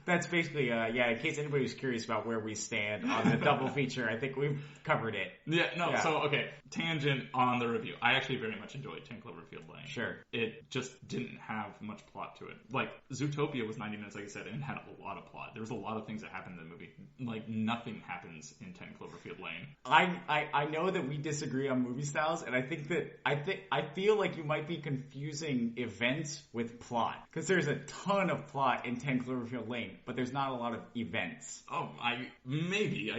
that's basically, in case anybody was curious about where we stand on the double feature, I think we've covered it. So, okay, tangent on the review. I actually very much enjoyed 10 Cloverfield Lane. Sure. It just didn't have much plot to it. Like, Zootopia was 90 minutes, like I said, and had a lot of plot. There was a lot of things that happened in the movie. Like, nothing happens in 10 Cloverfield Lane. I know that we disagree on movie styles, and I feel like you might be confusing events with plot. Because there's a ton of plot in 10 Cloverfield Lane, but there's not a lot of events. Oh, I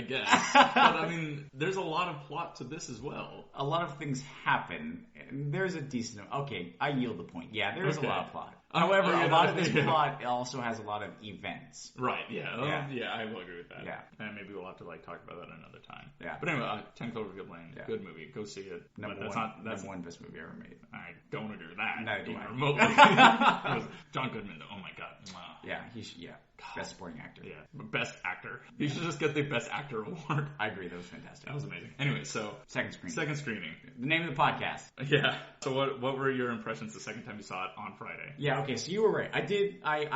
guess. But I mean, there's a lot of plot to this as well. A lot of things happen, and there's a decent... Okay, I yield the point. Yeah, there's a lot of plot. However, a lot of this plot also has a lot of events. Right, yeah, I will agree with that. Yeah. And maybe we'll have to talk about that another time. Yeah. But anyway, 10 Cloverfield Lane, good movie. Go see it. Number one best movie ever made. I don't agree with that. Neither do I. Remotely. John Goodman, though. Oh my god. Yeah, best supporting actor. Yeah, best actor. You should just get the best actor award. I agree, that was fantastic. That was amazing. Anyway, so second screening. The name of the podcast. Yeah. So what were your impressions the second time you saw it on Friday? Yeah, okay, so you were right. I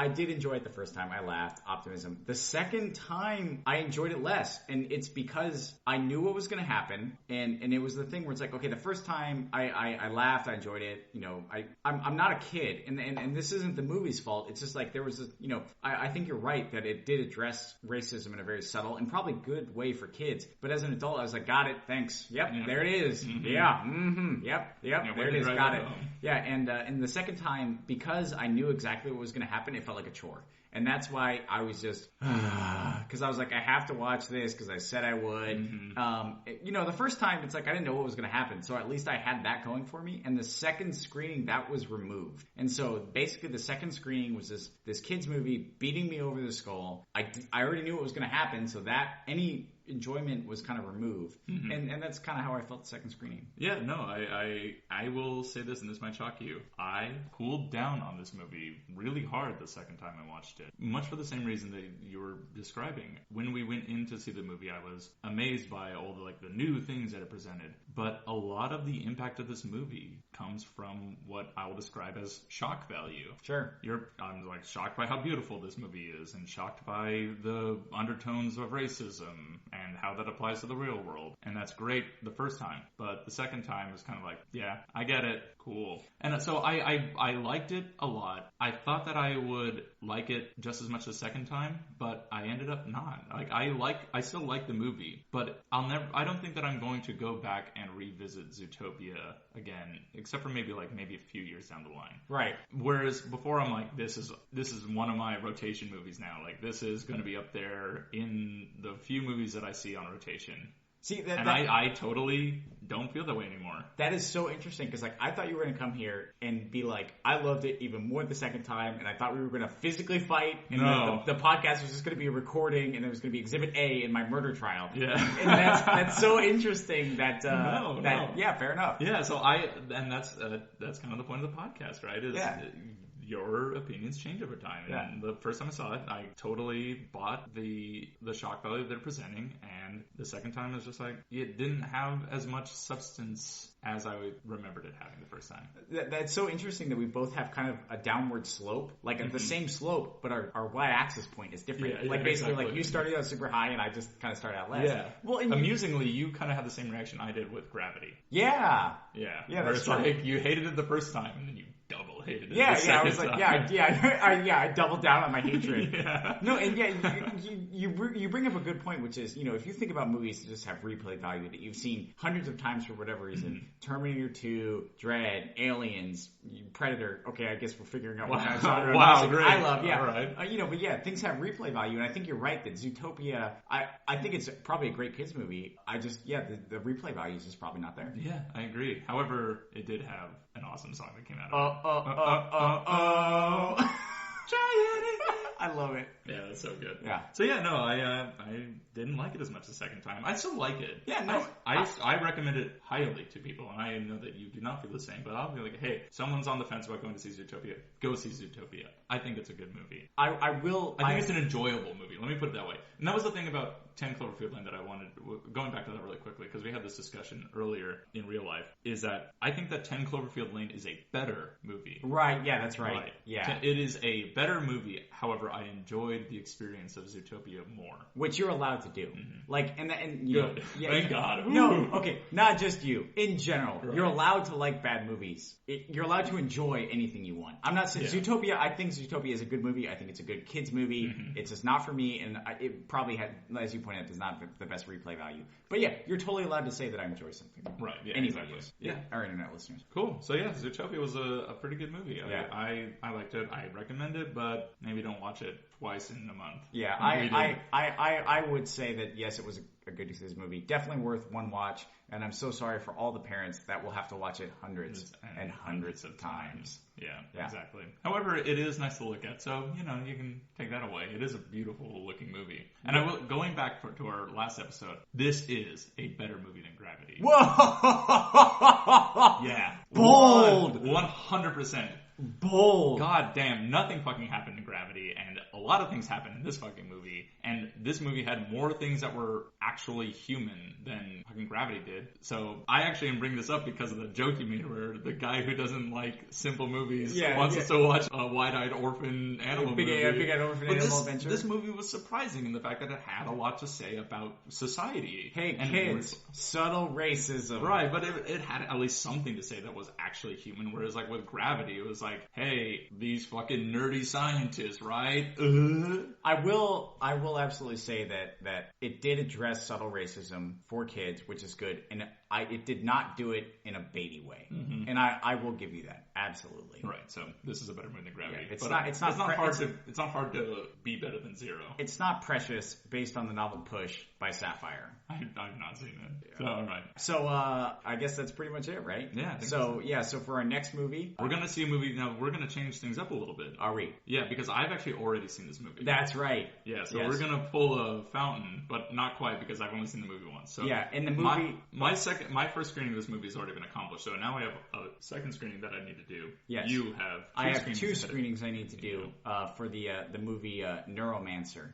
did enjoy it the first time. I laughed. Optimism. The second time, I enjoyed it less, and it's because I knew what was going to happen, and it was the thing where it's like, okay, the first time I laughed, I enjoyed it. You know, I'm not a kid, and this isn't the movie's fault. It's just like there was I think you're right that it did address racism in a very subtle and probably good way for kids. But as an adult, I was like, got it, thanks. Yep, there it is. Mm-hmm. Yeah, mm-hmm. Yep, there it is, got it. Yeah, and the second time, because I knew exactly what was going to happen, it felt like a chore. And that's why I was just, because I was like, I have to watch this because I said I would. Mm-hmm. The first time, it's like I didn't know what was going to happen. So at least I had that going for me. And the second screening, that was removed. And so basically the second screening was this kid's movie beating me over the skull. I already knew what was going to happen. So that any enjoyment was kind of removed. Mm-hmm. And that's kind of how I felt the second screening. Yeah, no, I will say this, and this might shock you. I cooled down on this movie really hard the second time I watched it. Much for the same reason that you were describing. When we went in to see the movie, I was amazed by all the new things that it presented. But a lot of the impact of this movie comes from what I will describe as shock value. Sure. I'm shocked by how beautiful this movie is, and shocked by the undertones of racism and how that applies to the real world. And that's great the first time. But the second time was kind of like, yeah, I get it. Cool. And so I liked it a lot. I thought that I would like it just as much the second time, but I ended up not. I still like the movie, but I don't think that I'm going to go back and revisit Zootopia again, except for maybe a few years down the line. Right. Whereas before I'm like, this is one of my rotation movies now. Like, this is going to be up there in the few movies that I see on rotation. See, I totally don't feel that way anymore. That is so interesting because I thought you were going to come here and be like, I loved it even more the second time, and I thought we were going to physically fight, and the podcast was just going to be a recording, and it was going to be Exhibit A in my murder trial. Yeah, and that's so interesting that yeah, fair enough. Yeah, so that's kind of the point of the podcast, right? your opinions change over time. Yeah. And the first time I saw it, I totally bought the shock value they're presenting, and the second time it was just like, it didn't have as much substance as I remembered it having the first time. That's so interesting that we both have kind of a downward slope, like at the same slope, but our y-axis point is different. Yeah, like basically, exactly. like you started out super high, and I just kind of started out less. Yeah. Well, and amusingly, you kind of had the same reaction I did with Gravity. Yeah. Yeah. Yeah, where that's it's true. like you hated it the first time, and then you double hated it. Yeah, the I was second like, time. I doubled down on my hatred. Yeah. No, and you bring up a good point, which is, if you think about movies that just have replay value that you've seen hundreds of times for whatever reason, Terminator 2, Dread, Aliens, Predator. Okay, I guess we're figuring out what kind of genre wow, music great. I love. Yeah, all right. But yeah, things have replay value, and I think you're right that Zootopia. I think it's probably a great kids movie. The replay value is just probably not there. Yeah, I agree. However, it did have an awesome song that came out of it. Try anything. I love it. Yeah, that's so good. Yeah. So yeah, no, I didn't like it as much the second time. I still like it. Yeah, no. I recommend it highly to people, and I know that you do not feel the same, but I'll be like, hey, someone's on the fence about going to see Zootopia. Go see Zootopia. I think it's a good movie. I think it's an enjoyable movie. Let me put it that way. And that was the thing about 10 Cloverfield Lane that I wanted, going back to that really quickly, because we had this discussion earlier in real life, is that I think that 10 Cloverfield Lane is a better movie. Right, yeah, that's right. Yeah. It is a better movie. However, I enjoyed the experience of Zootopia more. Which you're allowed to do. Like, and Good. Thank God. No, okay, not just you. In general, Right. you're allowed to like bad movies. You're allowed to enjoy anything you want. I'm not saying Zootopia. I think Zootopia is a good movie. I think it's a good kids movie. It's just not for me, and it probably had, as you pointed out, does not have the best replay value. But yeah, you're totally allowed to say that I enjoy something. Right. Yeah. Anybody Exactly. is. Yeah. Our internet listeners. Cool. So yeah, Zootopia was a pretty good movie. Yeah. I liked it. I recommend it, but maybe don't watch it twice in a month. Yeah, I would say that yes, it was a good kids movie. Definitely worth one watch. And I'm so sorry for all the parents that will have to watch it hundreds and hundreds of times. Yeah, exactly. However, it is nice to look at, so you can take that away. It is a beautiful looking movie. And I will, going back to our last episode, this is a better movie than Gravity. Whoa! Yeah, Bold! 100%. Bold. God damn, nothing fucking happened in Gravity, and a lot of things happened in this fucking movie. And this movie had more things that were actually human than fucking Gravity did. So I actually am bringing this up because of the joke you made where the guy who doesn't like simple movies wants us to watch a wide-eyed orphan animal movie. Big-eyed orphan animal adventure. This movie was surprising in the fact that it had a lot to say about society. Hey, kids, subtle racism. Right, but it had at least something to say that was actually human, whereas like with Gravity, it was like, hey, these fucking nerdy scientists, right? I will absolutely say that it did address subtle racism for kids, which is good, and it did not do it in a baby way, and I will give you that, absolutely. Right. So this is a better movie than Gravity. Yeah, it's not hard to be better than Zero. It's not Precious, based on the novel Push by Sapphire. I've not seen it. So all right. So I guess that's pretty much it, right? Yeah. So for our next movie, we're gonna see a movie now. We're gonna change things up a little bit. Are we? Yeah, because I've actually already seen this movie. That's right. Yeah. So we're gonna pull a fountain, but not quite because I've only seen the movie once. So yeah, in the movie, my first screening of this movie has already been accomplished. So now I have a second screening that I need to do. Yes. You have. I have two screenings I need to do for the movie Neuromancer.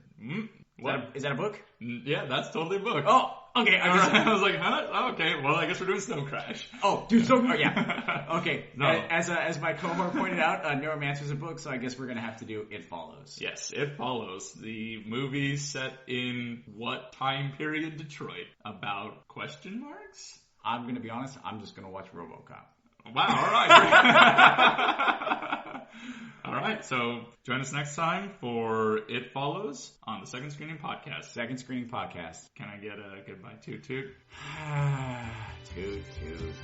Is that a book? Yeah, that's totally a book. Oh, okay. I was like, huh? Oh, okay. Well, I guess we're doing Snow Crash. Oh, dude, yeah. Okay. No. As my cohort pointed out, Neuromancer's a book, so I guess we're gonna have to do It Follows. Yes, It Follows. The movie set in what time period Detroit? About question marks? I'm gonna be honest. I'm just gonna watch RoboCop. Wow. All right. All right, so join us next time for It Follows on the Second Screening Podcast. Second Screening Podcast. Can I get a goodbye toot toot? Toot toot.